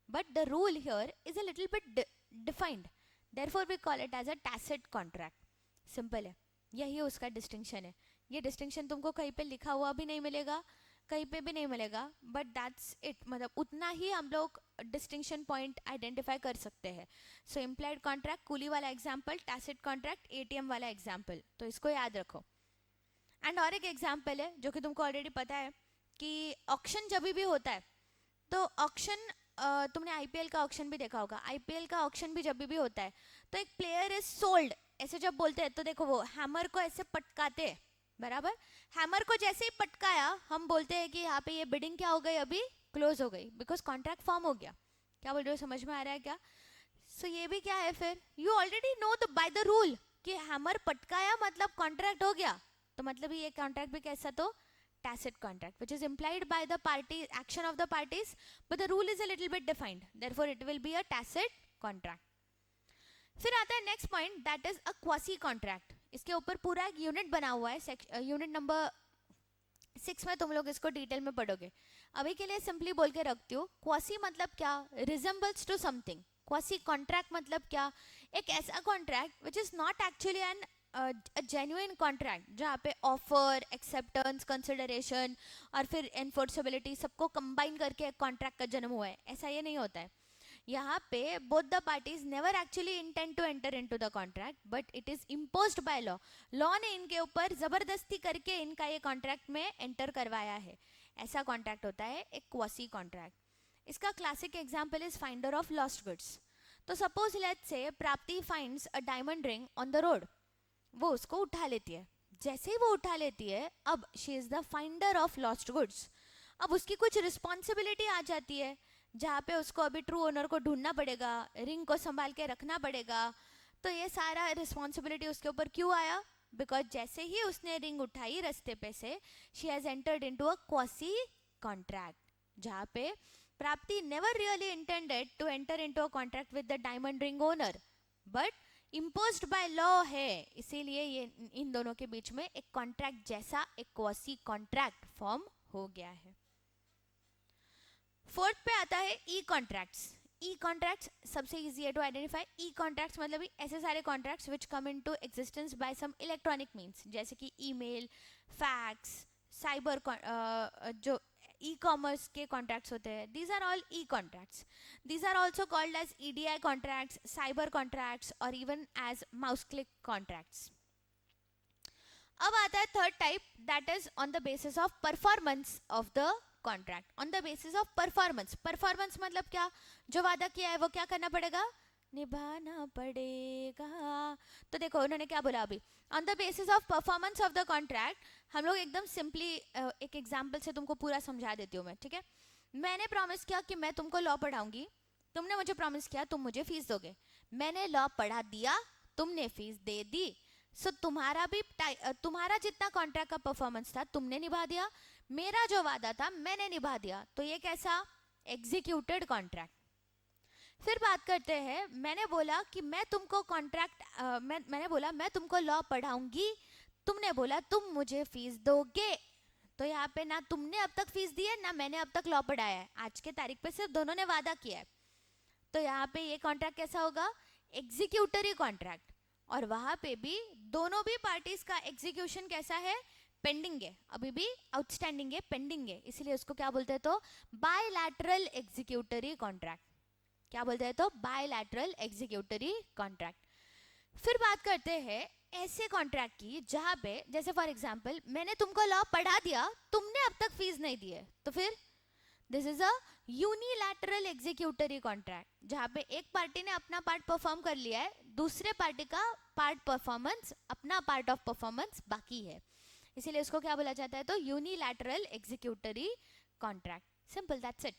but the rule here is a little bit defined, therefore we call it as a tacit contract. Simple है, यही उसका डिस्टिंक्शन है। ये डिस्टिंक्शन तुमको कहीं पे लिखा हुआ भी नहीं मिलेगा, कहीं पे भी नहीं मिलेगा, बट दैट्स इट, मतलब उतना ही हम लोग डिस्टिंक्शन पॉइंट आइडेंटिफाई कर सकते हैं। सो इम्प्लाइड कॉन्ट्रैक्ट कूली वाला एग्जाम्पल, टैसिट कॉन्ट्रैक्ट एटीएम वाला एग्जाम्पल, तो इसको याद रखो। एंड और एक एग्जाम्पल है जो कि तुमको ऑलरेडी पता है कि ऑक्शन जब भी होता है, तो ऑक्शन तुमने आईपीएल का ऑक्शन भी देखा होगा, आईपीएल का ऑक्शन भी जब भी होता है तो एक प्लेयर इज सोल्ड ऐसे जब बोलते हैं, तो देखो वो हैमर को ऐसे पटकाते हैं, बराबर? हैमर को जैसे ही पटकाया हम बोलते हैं कि यहाँ पे ये बिडिंग क्या हो गई, अभी क्लोज हो गई, बिकॉज कॉन्ट्रैक्ट फॉर्म हो गया। क्या बोल रहे हो, समझ में आ रहा है क्या? सो ये भी क्या है, फिर you already know the by the rule कि हैमर पटकाया मतलब कॉन्ट्रैक्ट हो गया, तो मतलब ये कॉन्ट्रैक्ट भी कैसा, तो tacit contract which is implied by the party action of the parties, but the rule is a little bit defined, therefore it will be a tacit contract. फिर आता है next point, that is a quasi contract. इसके ऊपर पूरा एक unit बना हुआ है, यूनिट नंबर 6 में तुम लोग इसको डिटेल में पढ़ोगे, अभी के लिए सिंपली बोल के रखती हूँ। क्वासी मतलब क्या, resembles to something. Quasi contract मतलब क्या, एक ऐसा contract which is not actually an genuine contract, जहाँ पे ऑफर, एक्सेप्टेंस, कंसिडरेशन और फिर एनफोर्सेबिलिटी सबको कंबाइन करके एक कॉन्ट्रैक्ट का जन्म हुआ है, ऐसा ये नहीं होता है। यहाँ पे both the parties never actually intend to enter into the contract, but it is imposed by law, law ने इनके ऊपर जबरदस्ती करके इनका ये कॉन्ट्रैक्ट में एंटर करवाया है, ऐसा कॉन्ट्रैक्ट होता है एक क्वासी कॉन्ट्रैक्ट। इसका classic example is finder of lost goods. तो सपोज लेट्स से प्राप्ति finds a diamond ring on the road, वो उसको उठा लेती है, जैसे ही वो उठा लेती है अब she is the finder of lost goods, अब उसकी कुछ रिस्पॉन्सिबिलिटी आ जाती है, जहाँ पे उसको अभी ट्रू ओनर को ढूंढना पड़ेगा, रिंग को संभाल के रखना पड़ेगा। तो ये सारा रिस्पॉन्सिबिलिटी उसके ऊपर क्यों आया, बिकॉज जैसे ही उसने रिंग उठाई रास्ते पे से, she has entered into a quasi contract, जहाँ पे Prapti never really intended to enter into a contract with the diamond ring owner, but imposed by law है, इसीलिए ये इन दोनों के बीच में एक कॉन्ट्रैक्ट जैसा एक क्वासी कॉन्ट्रैक्ट फॉर्म हो गया है। फोर्थ पे आता है ई कॉन्ट्रैक्ट्स। ई कॉन्ट्रैक्ट्स सबसे इजी है टू आइडेंटिफाई। ई कॉन्ट्रैक्ट्स मतलब ऐसे सारे कॉन्ट्रैक्ट्स विच कम इनटू एग्जिस्टेंस बाय सम इलेक्ट्रॉनिक मींस, जैसे कि ईमेल, फैक्स, साइबर, जो ई कॉमर्स के कॉन्ट्रैक्ट्स होते हैं, these are all E contracts. These are also called as EDI contracts, cyber contracts और even as mouse click contracts. अब आता है third type, that is on the basis of performance of the contract. On the basis of performance, performance मतलब क्या, जो वादा किया है वो क्या करना पड़ेगा, निभाना पड़ेगा। तो देखो उन्होंने क्या बोला अभी, on the basis of performance of the contract. हम लोग एकदम सिंपली एक एग्जाम्पल से तुमको पूरा समझा देती हूँ मैं, ठीक है? मैंने प्रॉमिस किया कि मैं तुमको लॉ पढ़ाऊंगी, तुमने मुझे प्रॉमिस किया तुम मुझे फीस दोगे। मैंने लॉ पढ़ा दिया, तुमने फीस दे दी। सो तुम्हारा जितना कॉन्ट्रैक्ट का परफॉर्मेंस था तुमने निभा दिया, मेरा जो वादा था मैंने निभा दिया, तो ये कैसा? Executed contract. फिर बात करते हैं, मैंने बोला कि मैं तुमको मैंने बोला मैं तुमको लॉ पढ़ाऊंगी, तुमने बोला तुम मुझे फीस दोगे। तो यहाँ पे ना तुमने अब तक फीस दी है ना मैंने अब तक लॉ पढ़ाया है, आज के तारीख पे सिर्फ दोनों ने वादा किया है। तो यहाँ पे ये कॉन्ट्रैक्ट कैसा होगा? Executory contract. और वहां पे भी दोनों भी पार्टीज का एग्जीक्यूशन कैसा है? पेंडिंग है, अभी भी आउटस्टैंडिंग है, पेंडिंग है, इसीलिए उसको क्या बोलते हैं? तो बायलैटरल एग्जीक्यूटरी कॉन्ट्रैक्ट। क्या बोलते हैं? तो बायलैटरल एग्जीक्यूटरी कॉन्ट्रैक्ट। फिर बात करते हैं ऐसे कॉन्ट्रैक्ट की जहां पे, जैसे फॉर एग्जांपल मैंने तुमको लॉ पढ़ा दिया, तुमने अब तक फीस नहीं दी है, तो फिर this is a unilateral executory contract, जहां पे एक पार्टी ने अपना पार्ट परफॉर्म कर लिया है, दूसरे पार्टी का अपना पार्ट ऑफ परफॉर्मेंस बाकी है, इसीलिए उसको क्या बोला जाता है? तो unilateral executory contract. Simple, that's it.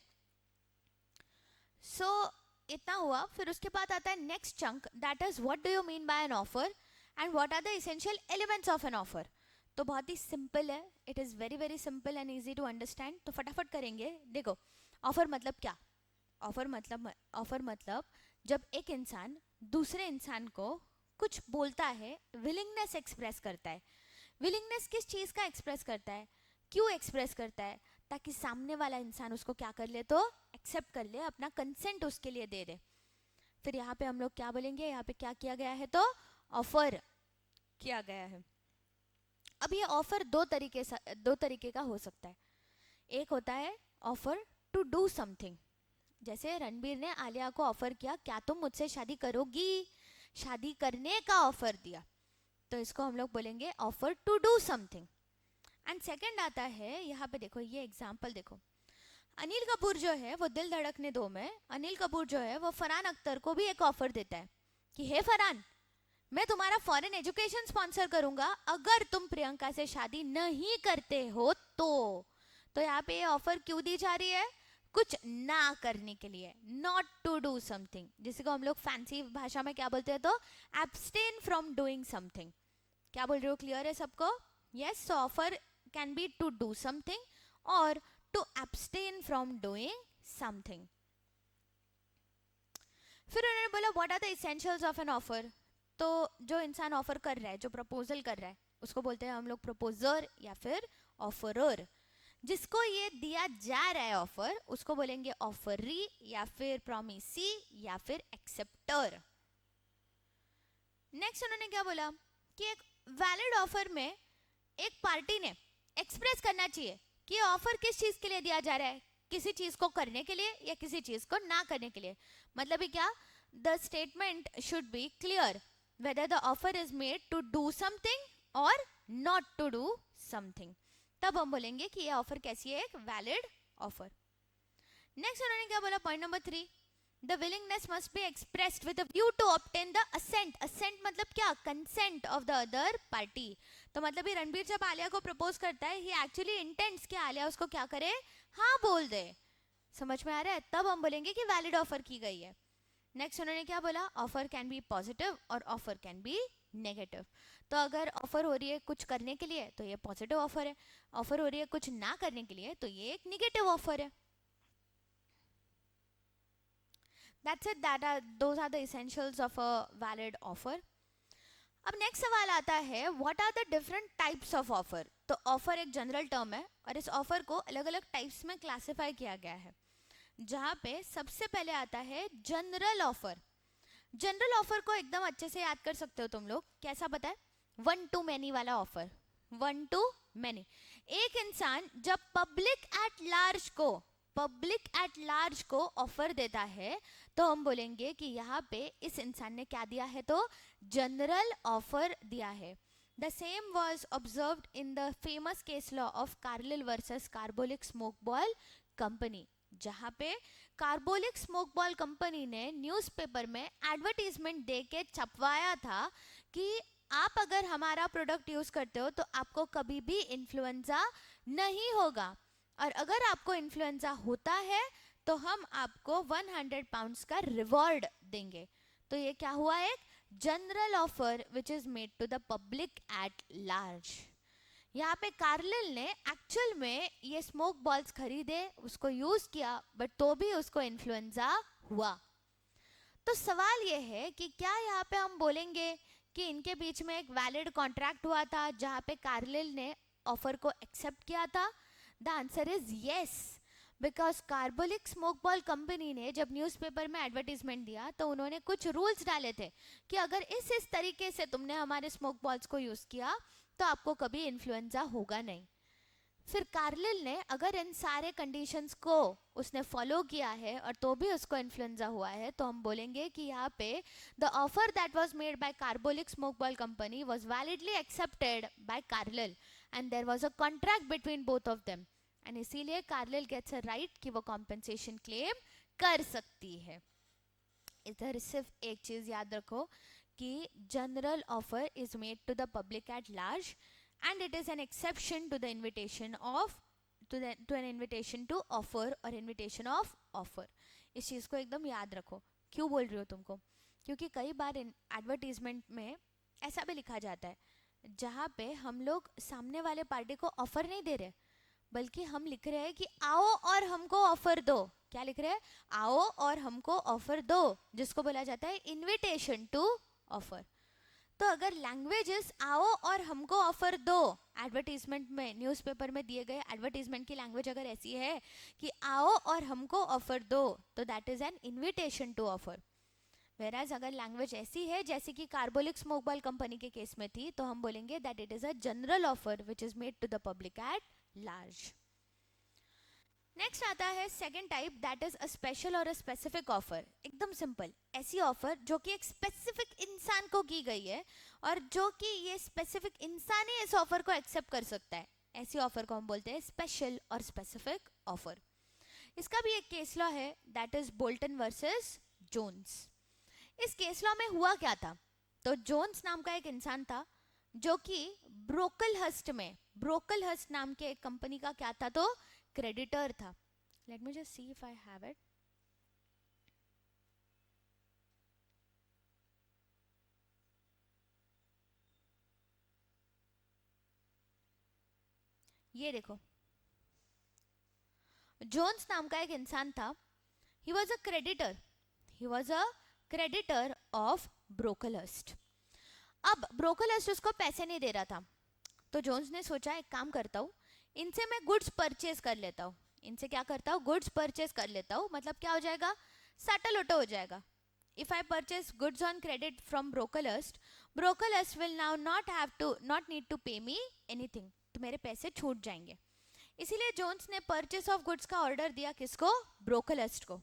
So इतना हुआ। फिर उसके बाद आता है next chunk, that is what do you mean by an offer and what are the essential elements of an offer. तो बहुत ही सिंपल है, it is very very simple and easy to understand. तो फटाफट करेंगे। देखो, ऑफर मतलब क्या? ऑफर मतलब जब एक इंसान दूसरे इंसान को कुछ बोलता है, विलिंगनेस एक्सप्रेस करता है। विलिंगनेस किस चीज़ का एक्सप्रेस करता है? क्यों एक्सप्रेस करता है? ताकि सामने वाला इंसान उसको क्या कर ले? तो एक्सेप्ट कर ले, अपना कंसेंट उसके लिए दे दे। फिर यहाँ पे हम लोग क्या बोलेंगे? यहाँ पे क्या किया गया है? तो ऑफर किया गया है। अब ये ऑफर दो तरीके का हो सकता है। एक होता है ऑफर टू डू समथिंग, जैसे रणबीर ने आलिया को ऑफर किया, क्या तुम मुझसे शादी करोगी? शादी करने का ऑफर दिया, तो इसको हम लोग बोलेंगे offer to do something. And second आता है, यहाँ पे देखो, ये एग्जाम्पल देखो, अनिल कपूर जो है वो दिल धड़कने दो में, अनिल कपूर जो है वो फरहान अख्तर को भी एक ऑफर देता है कि हे फरहान, मैं तुम्हारा फॉरेन एजुकेशन स्पॉन्सर करूंगा अगर तुम प्रियंका से शादी नहीं करते हो तो यहाँ पे ये ऑफर क्यों दी जा रही है? कुछ ना करने के लिए, नॉट टू डू समथिंग, जिसको हम लोग फैंसी भाषा में क्या बोलते हैं? तो एब्सटेन फ्रॉम डूइंग समथिंग। क्या बोल रहे हो? क्लियर है सबको? Yes, so offer can be to do something और to abstain from doing something. फिर उन्होंने बोला what are the essentials of an offer. तो जो इंसान ऑफर कर रहा है, जो प्रपोजल कर रहा है, उसको बोलते हैं हम लोग प्रपोजर या फिर ऑफरर। जिसको ये दिया जा रहा है ऑफर, उसको बोलेंगे ऑफरी या फिर प्रॉमिसी या फिर एक्सेप्टर। नेक्स्ट उन्होंने क्या बोला कि एक वैलिड ऑफर में एक पार्टी ने एक्सप्रेस करना चाहिए कि ऑफर किस चीज के लिए दिया जा रहा है, किसी चीज को करने के लिए या किसी चीज को ना करने के लिए। मतलब ही क्या? The statement should be clear whether the offer is made to do something or not to do something, तब हम बोलेंगे कि ये ऑफर कैसी है? एक वैलिड ऑफर। नेक्स्ट उन्होंने क्या बोला? Point number 3, the willingness must be expressed with a view to obtain the assent. Assent मतलब क्या? Consent of the other party. तो मतलब ये रणबीर जब आलिया को प्रपोज करता है, ही एक्चुअली इंटेंट्स कि आलिया उसको क्या करे? हाँ बोल दे। समझ में आ रहा है? तब हम बोलेंगे कि वैलिड ऑफर की गई है। नेक्स्ट उन्होंने क्या बोला? ऑफर कैन बी पॉजिटिव और ऑफर कैन बी नेगेटिव। तो अगर ऑफर हो रही है कुछ करने के लिए तो ये पॉजिटिव ऑफर है, ऑफर हो रही है कुछ ना करने के लिए तो ये एक नेगेटिव ऑफर है। That's it. Those are the essentials of a valid offer. अब नेक्स्ट सवाल आता है, what are the different types of offer. तो ऑफर एक जनरल टर्म है और इस ऑफर को अलग अलग टाइप्स में क्लासिफाई किया गया है, जहाँ पे सबसे पहले आता है जनरल ऑफर। जनरल ऑफर को एकदम अच्छे से याद कर सकते हो तुम लोग, कैसा पता है? 1 to many वाला ऑफर। 1 to many, एक इंसान जब पब्लिक एट लार्ज को ऑफर देता है तो हम बोलेंगे कि यहाँ पे इस इंसान ने क्या दिया है? तो जनरल ऑफर दिया है। The same was observed in the famous case law of Carlill versus carbolic Smoke Ball company, जहाँ पे कार्बोलिक स्मोक बॉल कंपनी ने न्यूज़पेपर में एडवर्टीजमेंट दे के छपवाया था कि आप अगर हमारा प्रोडक्ट यूज करते हो तो आपको कभी भी इन्फ्लुएंजा नहीं होगा, और अगर आपको इन्फ्लुएंजा होता है तो हम आपको 100 पाउंड्स का रिवॉर्ड देंगे। तो ये क्या हुआ, एक general offer which is made to the public at large. यहाँ पे कार्लिल ने एक्चुअल में ये स्मोक बॉल्स खरीदे, उसको यूज किया, बट तो भी उसको इन्फ्लुएंजा हुआ। तो सवाल ये है कि क्या यहाँ पे हम बोलेंगे कि इनके बीच में एक वैलिड कॉन्ट्रैक्ट हुआ था जहाँ पे कार्लिल ने ऑफर को एक्सेप्ट किया था? The answer is yes, because carbolic Smoke Ball company ने जब न्यूज़पेपर में एडवर्टीजमेंट दिया तो उन्होंने कुछ रूल्स डाले थे कि अगर इस तरीके से तुमने हमारे स्मोक बॉल्स को यूज़ किया तो आपको कभी इन्फ्लुएंजा होगा नहीं। फिर कार्लिल ने अगर इन सारे कंडीशंस को उसने फॉलो किया है और तो भी उसको इन्फ्लुएंजा हुआ है, तो हम बोलेंगे कि यहाँ पे the offer that was made by Carbolic Smoke Ball Company was validly accepted by Carlill and there was a contract between both of them, and इसीलिए कार्लिल गेट्स अ राइट कि वो कॉम्पेंसेशन क्लेम कर सकती है। इधर सिर्फ एक चीज याद रखो कि general offer is made to the public at large and it is an exception to the invitation of to an invitation to offer or invitation of offer। इस चीज़ को एकदम याद रखो। क्यों बोल रही हो तुमको? क्योंकि कई बार एडवर्टीजमेंट में ऐसा भी लिखा जाता है जहाँ पे हम लोग सामने वाले पार्टी को ऑफर नहीं दे रहे, बल्कि हम लिख रहे हैं कि आओ और हमको ऑफर दो। क्या लिख रहे हैं? आओ और हमको ऑफर दो, जिसको बोला जाता है इनविटेशन टू ऑफर। तो अगर लैंग्वेजेस आओ और हमको ऑफर दो, एडवर्टीजमेंट में न्यूज़पेपर में दिए गए एडवर्टीजमेंट की लैंग्वेज अगर ऐसी है कि आओ और हमको ऑफर दो, तो that is an invitation to offer. Whereas अगर लैंग्वेज ऐसी है जैसे कि कार्बोलिक स्मोक बॉल कंपनी के केस में थी, तो हम बोलेंगे that it is a general offer which is made to the public at large. Next आता है second type, that is a special और अ स्पेसिफिक ऑफर। एकदम सिंपल, ऐसी ऑफर जो कि एक स्पेसिफिक इंसान को की गई है और जो कि ये स्पेसिफिक इंसान ही इस ऑफर को एक्सेप्ट कर सकता है, ऐसी ऑफर को हम बोलते हैं स्पेशल और स्पेसिफिक ऑफर। इसका भी एक केस लॉ है, that is Bolton versus Jones. इस केस लॉ में हुआ क्या था? तो जोन्स नाम का एक इंसान था जो कि ब्रोकलहस्ट नाम के एक कंपनी का क्या था, तो क्रेडिटर था। Let me just see if I have it. ये देखो, जोन्स नाम का एक इंसान था, he was a creditor of Brocklehurst. अब ब्रोकलहस्ट उसको पैसे नहीं दे रहा था, तो जोन्स ने सोचा एक काम करता हूँ, इनसे मैं गुड्स परचेज कर लेता हूँ। इनसे क्या करता हूँ? गुड्स परचेज कर लेता हूँ। मतलब क्या हो जाएगा? सटल उटो हो जाएगा। If I purchase goods on credit from Brocklehurst will now not need to pay me anything, तो मेरे पैसे छूट जाएंगे। इसीलिए जोन्स ने परचेस ऑफ गुड्स का ऑर्डर दिया किसको? ब्रोकलहस्ट को।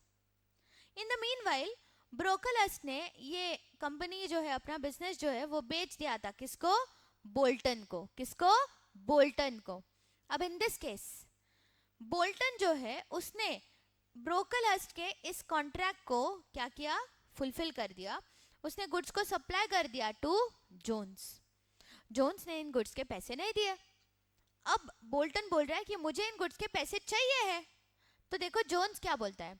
इन द मीनवाइल ब्रोकलहस्ट ने ये कंपनी जो है, अपना बिजनेस जो है वो बेच दिया था किसको? बोल्टन को। किसको? बोल्टन को। अब इन दिस केस बोल्टन जो है उसने ब्रोकलहस्ट के इस कॉन्ट्रैक्ट को क्या किया? फुलफिल कर दिया। उसने गुड्स को सप्लाई कर दिया टू जोन्स। जोन्स ने इन गुड्स के पैसे नहीं दिए। अब बोल्टन बोल रहा है कि मुझे इन गुड्स के पैसे चाहिए है। तो देखो जोन्स क्या बोलता है,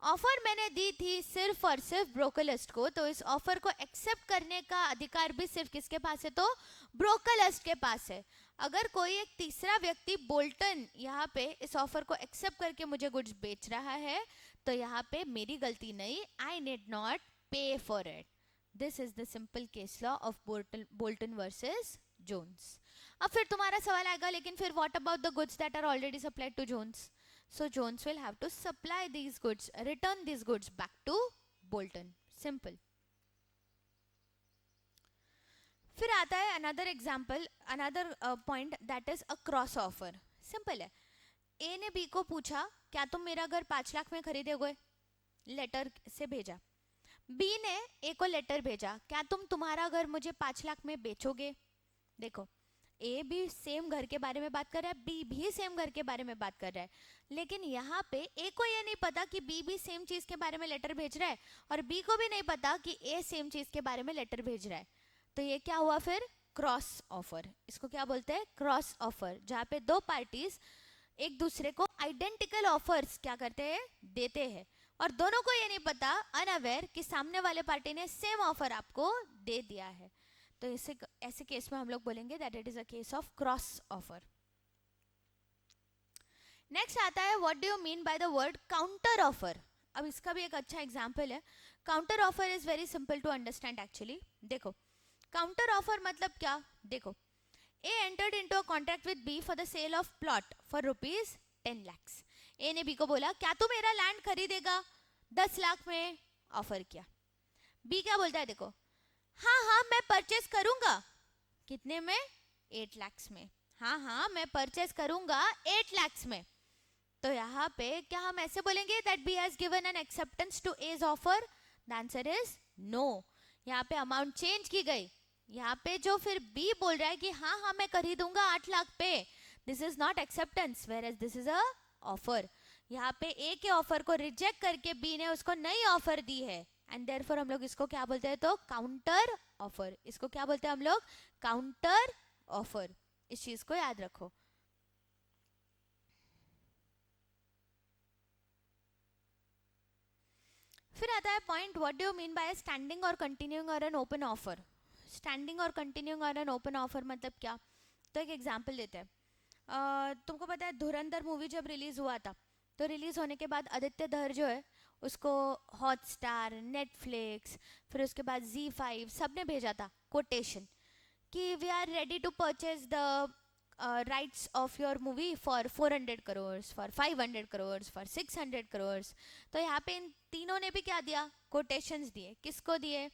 ऑफर मैंने दी थी सिर्फ और सिर्फ ब्रोकलहस्ट को, तो इस ऑफर को एक्सेप्ट करने का अधिकार भी सिर्फ किसके पास है? तो ब्रोकलहस्ट के पास है। अगर कोई एक तीसरा व्यक्ति बोल्टन यहाँ पे इस ऑफर को एक्सेप्ट करके मुझे गुड्स बेच रहा है, तो यहाँ पे मेरी गलती नहीं, I need not pay for it. This is the simple case law of Bolton versus Jones. अब फिर तुम्हारा सवाल आएगा, लेकिन फिर what about the goods that are already supplied to Jones? So Jones will have to supply these goods, return these goods back to Bolton. Simple. फिर आता है another example, another point, that is a cross offer. Simple है। A ने B को पूछा क्या तुम मेरा घर 5 लाख में खरीदोगे? लेटर से भेजा। B ने A को लेटर भेजा, क्या तुम तुम्हारा घर मुझे 5 लाख में बेचोगे? देखो, ए भी सेम घर के बारे में बात कर रहा है, बी भी सेम घर के बारे में बात कर रहा है, लेकिन यहाँ पे ए को ये नहीं पता कि बी भी सेम चीज के बारे में लेटर भेज रहा है, और बी को भी नहीं पता कि ए सेम चीज के बारे में लेटर भेज रहा है। तो ये क्या हुआ फिर? Cross offer. इसको क्या बोलते हैं? क्रॉस ऑफर, जहाँ पे दो पार्टीज एक दूसरे को आइडेंटिकल ऑफर्स क्या करते हैं? देते हैं, और दोनों को ये नहीं पता, अनअवेयर, कि सामने वाले पार्टी ने सेम ऑफर आपको दे दिया है। तो ऐसे केस में हम लोग बोलेंगे that it is a case of cross offer. Next आता है what do you mean by the word counter offer. अब इसका भी एक अच्छा एग्जांपल है। Counter offer is very simple to understand actually. देखो काउंटर ऑफर मतलब क्या, देखो A entered into a contract with B for the sale of plot for rupees 10 lakhs। A ने बी को बोला क्या तू मेरा लैंड खरीदेगा 10 लाख में, ऑफर किया। बी क्या बोलता है, देखो हाँ हाँ मैं परचेस करूंगा, कितने में, 8 lakhs में। हाँ हाँ मैं परचेस करूंगा 8 lakhs में। तो यहाँ पे क्या हम ऐसे बोलेंगे that B has given an acceptance to as offer, the answer is no. यहाँ पे अमाउंट चेंज की गई, यहाँ पे जो फिर बी बोल रहा है कि हाँ हाँ मैं खरीदूंगा 8 लाख पे, this is not acceptance whereas this is a offer. यहाँ पे ए के ऑफर को रिजेक्ट करके बी ने उसको नई ऑफर दी है, एंड देयरफॉर हम लोग इसको क्या बोलते हैं, तो काउंटर ऑफर। इसको क्या बोलते हैं हम लोग, काउंटर ऑफर। इस चीज को याद रखो। फिर आता है point what do you mean bye standing और कंटिन्यूइंग और एन ओपन ऑफर। स्टैंडिंग और कंटिन्यूइंग और एन ओपन ऑफर मतलब क्या, तो एक एग्जांपल देते हैं। तुमको पता है धुरंधर मूवी जब रिलीज हुआ था, तो रिलीज होने के बाद आदित्य धर जो है उसको हॉटस्टार, नेटफ्लिक्स, फिर उसके बाद Z5 सब ने भेजा था कोटेशन कि we are ready to purchase the rights of your movie for 400 crores, for 500 crores, for 600 crores। तो यहाँ पे इन तीनों ने भी क्या दिया, कोटेशंस दिए। किसको दिए,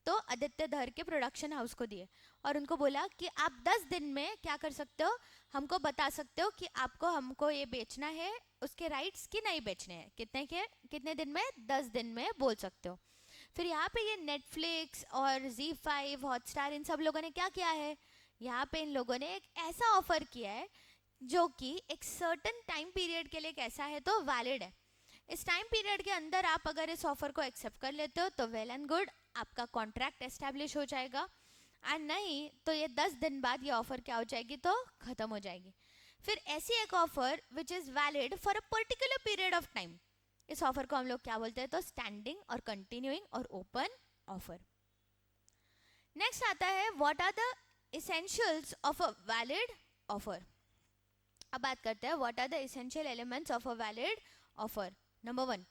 तो आदित्य धर के प्रोडक्शन हाउस को दिए, और उनको बोला कि आप 10 दिन में क्या कर सकते हो, हमको बता सकते हो कि आपको हमको ये बेचना है, उसके राइट्स कि नहीं बेचने हैं, कितने दिन में, 10 दिन में बोल सकते हो। फिर यहाँ पे ये नेटफ्लिक्स और Z5, हॉटस्टार, इन सब लोगों ने क्या किया है, यहाँ पे इन लोगों ने एक ऐसा ऑफर किया है जो कि एक सर्टेन टाइम पीरियड के लिए कैसा है, तो वैलिड है। इस टाइम पीरियड के अंदर आप अगर इस ऑफर को एक्सेप्ट कर लेते हो तो वेल एंड गुड, आपका कॉन्ट्रैक्ट एस्टेब्लिश हो जाएगा, एंड नहीं तो ये 10 दिन बाद ये ऑफर क्या हो जाएगी, तो खत्म हो जाएगी। फिर ऐसी एक offer which is valid for a particular period of time, इस ऑफर को हम लोग क्या बोलते हैं, तो स्टैंडिंग और कंटिन्यूइंग और ओपन ऑफर। नेक्स्ट आता है what are the essentials of a valid offer। अब बात करते हैं व्हाट आर द essential elements of a valid offer। Number 1,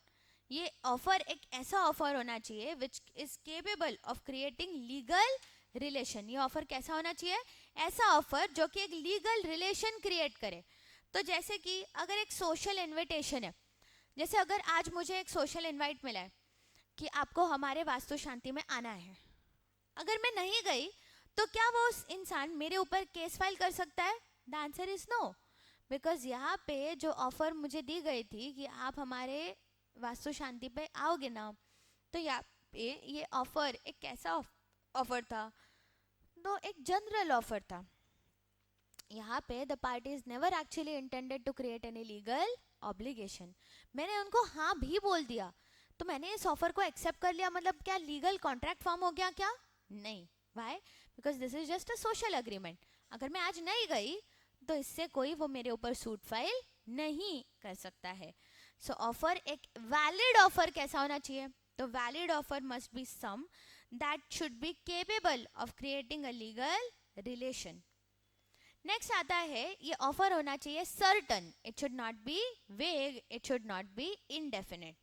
ये ऑफर एक ऐसा ऑफर होना चाहिए which is capable of creating legal relation. ये ऑफर कैसा होना चाहिए, ऐसा ऑफर जो कि एक लीगल रिलेशन क्रिएट करे। तो जैसे कि अगर एक सोशल इन्विटेशन है, जैसे अगर आज मुझे एक सोशल इनवाइट मिला है कि आपको हमारे वास्तु शांति में आना है, अगर मैं नहीं गई तो क्या वो इंसान मेरे ऊपर केस फाइल कर सकता है, the answer is no, because यहाँ पे जो ऑफर मुझे दी गई थी कि आप हमारे वास्तु शांति पे आओगे ना, तो यहाँ पे ये ऑफर एक कैसा ऑफर था, तो एक जनरल ऑफर था। यहाँ पे the parties never actually intended to create any legal obligation. मैंने उनको हाँ भी बोल दिया, तो मैंने इस ऑफर को एक्सेप्ट कर लिया, मतलब क्या लीगल कॉन्ट्रैक्ट फॉर्म हो गया क्या, नहीं। Why, because this is just a social agreement. अगर मैं आज नहीं गई तो इससे कोई वो मेरे ऊपर सूट फाइल नहीं कर सकता है। सो ऑफर एक वैलिड ऑफर कैसा होना चाहिए, तो valid offer must be some that should be capable of creating a legal relation. Next आता है ये ऑफर होना चाहिए certain, it should not be vague, it should not be indefinite.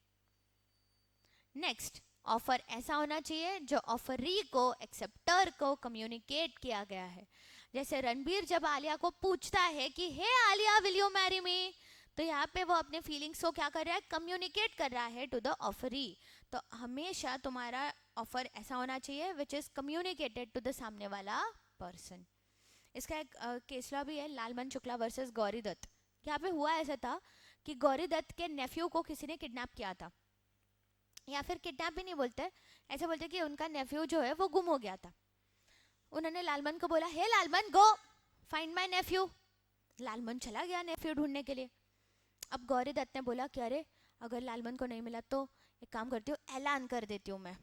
Next, offer ऐसा होना चाहिए जो ऑफरी को, एक्सेप्टर को कम्युनिकेट किया गया है। जैसे रणबीर जब आलिया को पूछता है कि hey Alia will you marry me, तो यहाँ पे वो अपने फीलिंग्स को क्या कर रहा है, कम्युनिकेट कर रहा है टू द ऑफरी। तो हमेशा तुम्हारा ऑफर ऐसा होना चाहिए which is communicated to the सामने वाला पर्सन। इसका एक केस लॉ भी है, लालमन शुक्ला वर्सेस गौरी दत्त। यहाँ पे हुआ ऐसा था कि गौरी दत्त के नेफ्यू को किसी ने किडनैप किया था, या फिर किडनैप भी नहीं बोलते, ऐसे बोलते कि उनका नेफ्यू जो है वो गुम हो गया था। उन्होंने लालमन को बोला hey Lalman go find my nephew. Lalman चला गया नेफ्यू ढूंढने के लिए। अब गौरी दत्त ने बोला कि अरे अगर लालमन को नहीं मिला तो एक काम करती हूँ, ऐलान कर देती हूँ मैं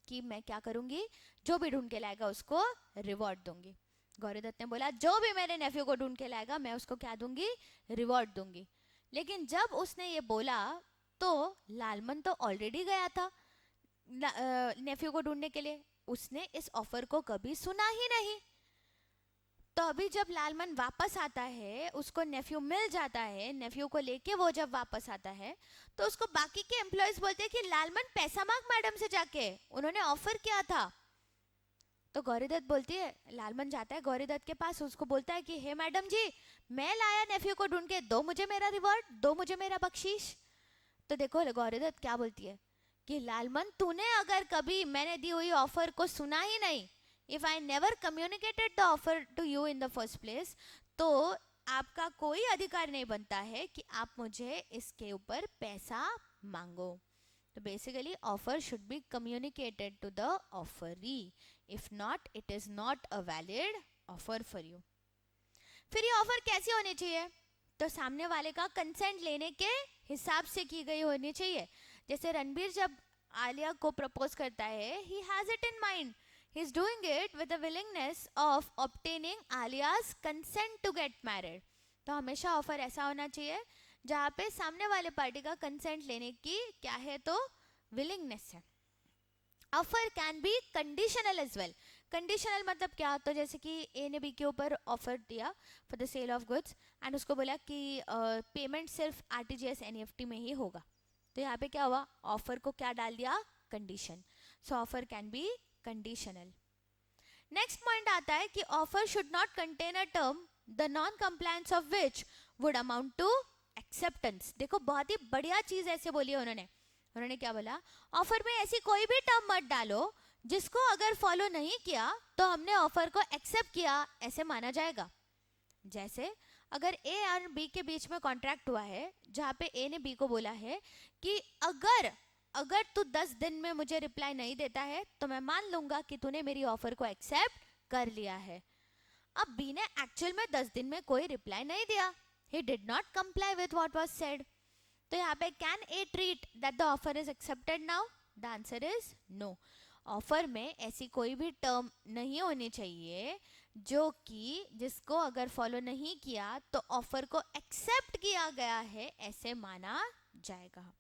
कि मैं क्या करूँगी, जो भी ढूंढ के लाएगा उसको रिवॉर्ड दूंगी। गौरी दत्त ने बोला जो भी मेरे नेफ्यू को ढूंढ के लाएगा मैं उसको क्या दूंगी, रिवॉर्ड दूंगी। लेकिन जब उसने ये बोला तो लालमन तो ऑलरेडी गया था नेफ्यू को ढूंढने के लिए, उसने इस ऑफर को कभी सुना ही नहीं। तो अभी जब लालमन वापस आता है, उसको नेफ्यू मिल जाता है, नेफ्यू को लेके वो जब वापस आता है तो उसको बाकी के एम्प्लॉयज बोलते हैं कि लालमन पैसा मांग मैडम से जाके, उन्होंने ऑफर किया था। तो गौरीदत्त बोलती है, लालमन जाता है गौरीदत्त के पास, उसको बोलता है कि हे मैडम जी, मैं लाया नेफ्यू को ढूंढ के, दो मुझे मेरा रिवॉर्ड, दो मुझे मेरा बख्शीश। तो देखो गौरीदत्त क्या बोलती है कि लालमन, तूने अगर कभी मैंने दी हुई ऑफर को सुना ही नहीं, if I never communicated the offer to you in the first place, तो आपका कोई अधिकार नहीं बनता है कि आप मुझे इसके ऊपर पैसा मांगो। तो basically offer should be communicated to the offeree, if not it is not a valid offer for you. फिर ये ऑफर कैसी होनी चाहिए? तो सामने वाले का कंसेंट लेने के हिसाब से की गई होनी चाहिए। जैसे रणबीर जब आलिया को प्रपोज करता है, he has it in mind, he is doing it with the willingness of obtaining Alia's consent to get married। तो हमेशा ऑफर ऐसा होना चाहिए जहाँ पे सामने वाले पार्टी का कंसेंट लेने की क्या है, तो विलिंगनेस है। Offer can be conditional as well. Conditional मतलब क्या? तो जैसे कि ए ने बी के ऊपर ऑफर दिया for the sale of goods and उसको बोला कि पेमेंट सिर्फ आरटीजीएस एनईएफटी में ही होगा। तो यहाँ पे क्या हुआ? ऑफर को क्या डाल दिया? Condition. So offer can be conditional. Next point आता है कि offer should not contain a term the non compliance of which would amount to acceptance. देखो बहुत ही बढ़िया चीज ऐसे बोली है उन्होंने। उन्होंने क्या बोला? ऑफर में ऐसी कोई भी टर्म मत डालो जिसको अगर फॉलो नहीं किया तो हमने ऑफर को एक्सेप्ट किया ऐसे माना जाएगा। जैसे अगर ए और बी के बीच में कॉन्ट्रैक्ट हुआ है जहाँ पे ए ने बी को बोला है कि अगर तू 10 दिन में मुझे रिप्लाई नहीं देता है तो मैं मान लूंगा कि तूने मेरी ऑफर को एक्सेप्ट कर लिया है। अब बी ने एक्चुअल में 10 दिन में कोई रिप्लाई नहीं दिया, he did not comply with what was said। तो यहाँ पे can A treat that the offer is accepted now? The answer is no. Offer में ऐसी कोई भी टर्म नहीं होनी चाहिए जो कि जिसको अगर फॉलो नहीं किया तो ऑफर को एक्सेप्ट किया गया है ऐसे माना जाएगा।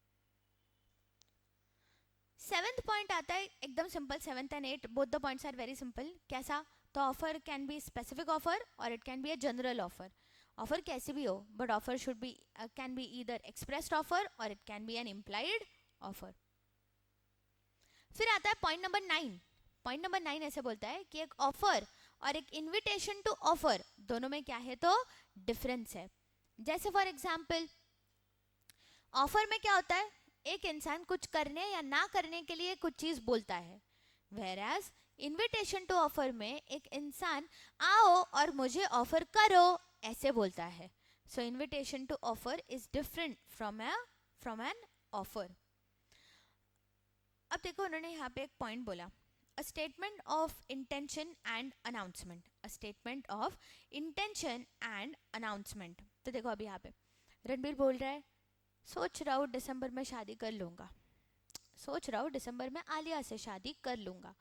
सेवेंथ पॉइंट आता है एकदम simple. 7th and 8 both the points are very simple. कैसा? तो offer can be specific offer और it can be a general offer. Offer कैसी भी हो but offer should be can be either expressed offer और it can be an implied offer. फिर आता है पॉइंट नंबर 9। पॉइंट नंबर 9 ऐसे बोलता है कि एक ऑफर और एक इन्विटेशन टू ऑफर दोनों में क्या है, तो डिफरेंस है। जैसे फॉर एग्जाम्पल ऑफर में क्या होता है? एक इंसान कुछ करने या ना करने के लिए कुछ चीज बोलता है, whereas इन्विटेशन टू ऑफर में एक इंसान आओ और मुझे ऑफर करो ऐसे बोलता है। सो invitation to offer is different from an offer. अब देखो उन्होंने यहाँ पे एक पॉइंट बोला, a statement of intention and announcement. A statement of intention and announcement. तो देखो अभी यहाँ पे रणबीर बोल रहा है, सोच रहा हूँ दिसंबर में शादी कर लूँगा, सोच रहा हूँ दिसंबर में आलिया से शादी कर लूँगा।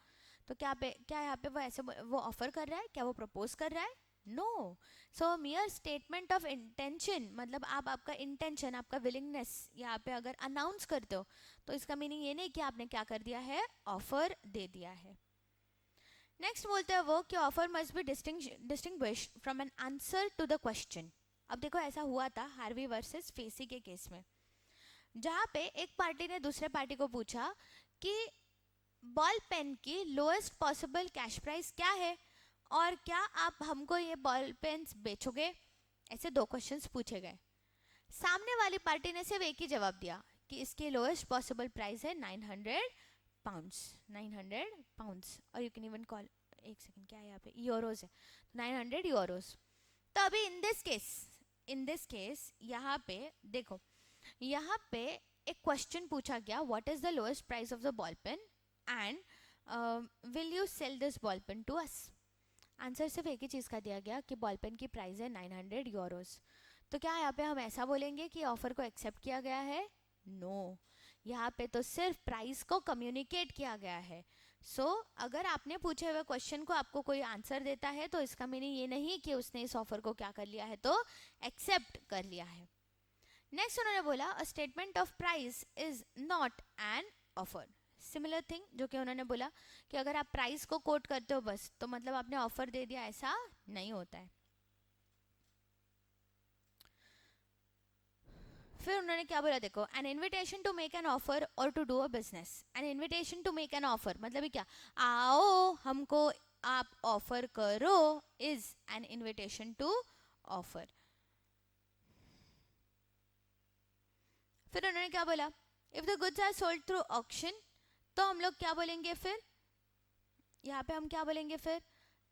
तो क्या यहाँ पे वो ऐसे वो ऑफर कर रहा है? क्या वो प्रपोज कर रहा है? No. So mere statement of intention मतलब आप आपका इंटेंशन, आपका विलिंगनेस यहाँ पे अगर अनाउंस करते हो तो इसका मीनिंग ये नहीं कि आपने क्या कर दिया है, ऑफर दे दिया है। नेक्स्ट बोलते हैं वो कि offer must be distinguish from an answer to the question. अब देखो ऐसा हुआ था हार्वी वर्सेस फेसी के केस में, जहाँ पे एक पार्टी ने दूसरे पार्टी को पूछा कि बॉल पेन की लोएस्ट पॉसिबल कैश प्राइस क्या है और क्या आप हमको ये बॉल पेन्स बेचोगे? ऐसे 2 क्वेश्चंस पूछे गए। सामने वाली पार्टी ने सिर्फ एक ही जवाब दिया कि इसकी लोएस्ट पॉसिबल प्राइस है 900 पाउंड्स। 900 पाउंड्स और यू कैन इवन कॉल, एक सेकंड क्या है यहाँ पे, यूरोज है, 900 यूरोज। तो अभी इन दिस केस यहाँ पे देखो, यहाँ पे एक क्वेश्चन पूछा गया, what is the lowest price of the ball pen and will you sell this ball pen to us? Answer सिर्फ एक ही चीज़ का दिया गया कि बॉल पेन की प्राइस है 900 यूरोज। तो क्या यहाँ पे हम ऐसा बोलेंगे कि ऑफर को एक्सेप्ट किया गया है? नो। यहाँ पे तो सिर्फ प्राइस को कम्युनिकेट किया गया है। सो अगर आपने पूछे हुए क्वेश्चन को आपको कोई आंसर देता है तो इसका मीनिंग ये नहीं कि उसने इस ऑफर को क्या कर लिया है, तो एक्सेप्ट कर लिया है। नेक्स्ट उन्होंने बोला a statement of price is not an offer. Similar thing जो कि उन्होंने बोला कि अगर आप प्राइस को कोट करते हो बस तो मतलब आपने ऑफर दे दिया, ऐसा नहीं होता है. फिर उन्होंने क्या बोला देखो, an invitation to make an offer और to do a business. An invitation to make an offer मतलब ये क्या, आओ हमको आप ऑफर करो, is an invitation to offer. फिर उन्होंने क्या बोला, if the goods are sold through auction, तो हम लोग क्या बोलेंगे फिर, यहाँ पे हम क्या बोलेंगे फिर,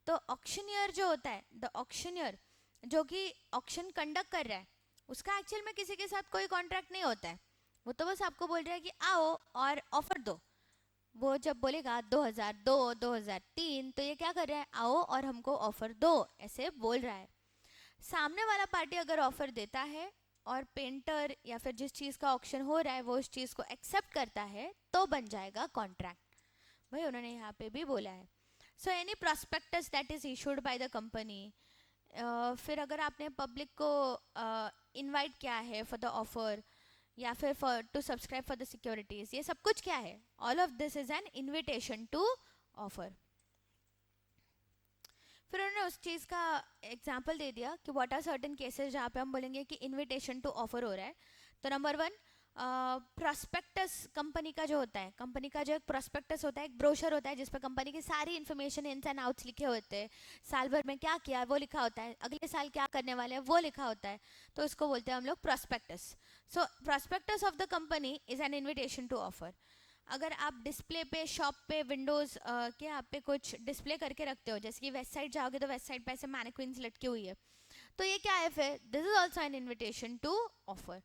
तो ऑक्शनियर जो होता है, द ऑक्शनियर जो कि ऑक्शन कंडक्ट कर रहा है, उसका एक्चुअल में किसी के साथ कोई कॉन्ट्रैक्ट नहीं होता है. वो तो बस आपको बोल रहा है कि आओ और ऑफर दो. वो जब बोलेगा 2002 2003 तो ये क्या कर रहा है, आओ और हमको ऑफर दो, ऐसे बोल रहा है. सामने वाला पार्टी अगर ऑफर देता है और पेंटर या फिर जिस चीज़ का ऑक्शन हो रहा है वो उस चीज़ को एक्सेप्ट करता है तो बन जाएगा कॉन्ट्रैक्ट. भाई उन्होंने यहाँ पे भी बोला है. So any prospectus that is issued by the company, फिर अगर आपने पब्लिक को इनवाइट किया है फॉर द ऑफर या फिर for to subscribe for the securities, ये सब कुछ क्या है, all of this is an invitation to offer. फिर उन्होंने उस चीज़ का एग्जाम्पल दे दिया कि व्हाट आर सर्टेन केसेस जहाँ पे हम बोलेंगे कि इनविटेशन टू ऑफर हो रहा है. तो नंबर 1, प्रोस्पेक्टस कंपनी का जो होता है, कंपनी का जो एक प्रोस्पेक्टस होता है, एक ब्रोशर होता है जिसपे कंपनी की सारी इन्फॉर्मेशन इन्स एंड आउट्स लिखे होते हैं, साल भर में क्या किया है वो लिखा होता है, अगले साल क्या करने वाले हैं वो लिखा होता है, तो उसको बोलते हैं हम लोग prospectus. So prospectus of the company is an invitation to offer. अगर आप डिस्प्ले पे शॉप पे विंडोज के आप पे कुछ डिस्प्ले करके रखते हो, जैसे कि वेस्ट साइड जाओगे तो वेस्ट साइड पे ऐसे मैनिक्विन्स लटकी हुई है, तो ये क्या है फिर, this is also an invitation to offer.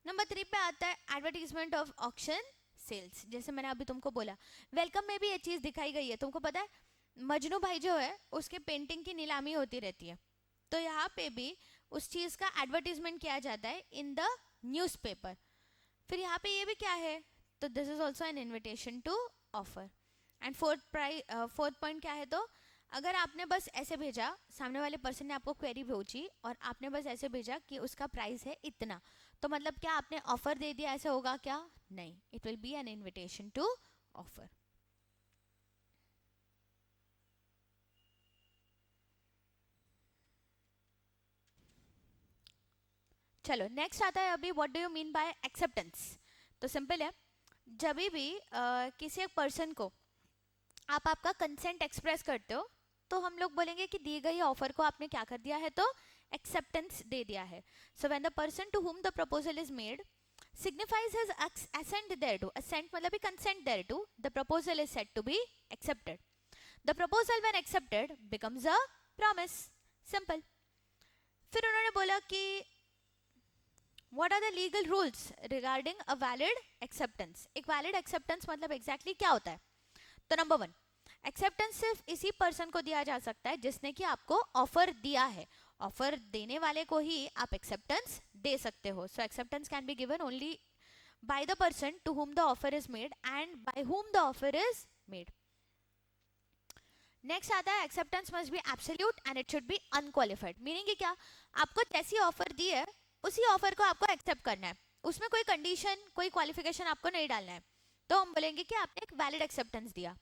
Number 3 पे आता है एडवर्टीजमेंट ऑफ ऑक्शन सेल्स. जैसे मैंने अभी तुमको बोला, वेलकम में भी ये चीज़ दिखाई गई है. तुमको पता है मजनू भाई जो है उसके पेंटिंग की नीलामी होती रहती है, तो यहाँ पे भी उस चीज़ का एडवर्टीजमेंट किया जाता है इन द न्यूज़पेपर. फिर यहाँ पे ये भी क्या है, तो this is also an invitation to offer. And fourth point क्या है, तो अगर आपने बस ऐसे भेजा, सामने वाले पर्सन ने आपको क्वेरी भेजी और आपने बस ऐसे भेजा कि उसका प्राइस है इतना, तो मतलब क्या आपने ऑफर दे दिया, ऐसे होगा क्या, नहीं, it will be an invitation to offer. चलो नेक्स्ट आता है अभी, what do you mean by acceptance. तो सिंपल है, जब भी किसी एक पर्सन को आप आपका कंसेंट एक्सप्रेस करते हो तो हम लोग बोलेंगे कि दी गई ऑफर को आपने क्या कर दिया है, तो एक्सेप्टेंस दे दिया है. So when the person to whom the proposal is made signifies his assent thereto. Assent मतलब भी consent thereto. The proposal is said to be accepted. The proposal when accepted becomes a promise. Simple. फिर उन्होंने बोला कि what are the legal rules regarding a valid acceptance. एक valid acceptance मतलब exactly क्या होता है. तो नंबर 1, एक्सेप्टेंस सिर्फ इसी पर्सन को दिया जा सकता है जिसने कि आपको ऑफर दिया है. ऑफर देने वाले को ही आप एक्सेप्टेंस दे सकते हो. So acceptance can be given only by the person to whom the offer is made and by whom the offer is made. Next आता है acceptance must be absolute and it should be unqualified. Meaning क्या, आपको जैसी offer दी है उसी offer को आपको accept करना है, उसमें कोई कंडीशन कोई क्वालिफिकेशन आपको नहीं डालना है, तो हम बोलेंगे कि आपने एक वैलिड एक्सेप्टेंस दिया.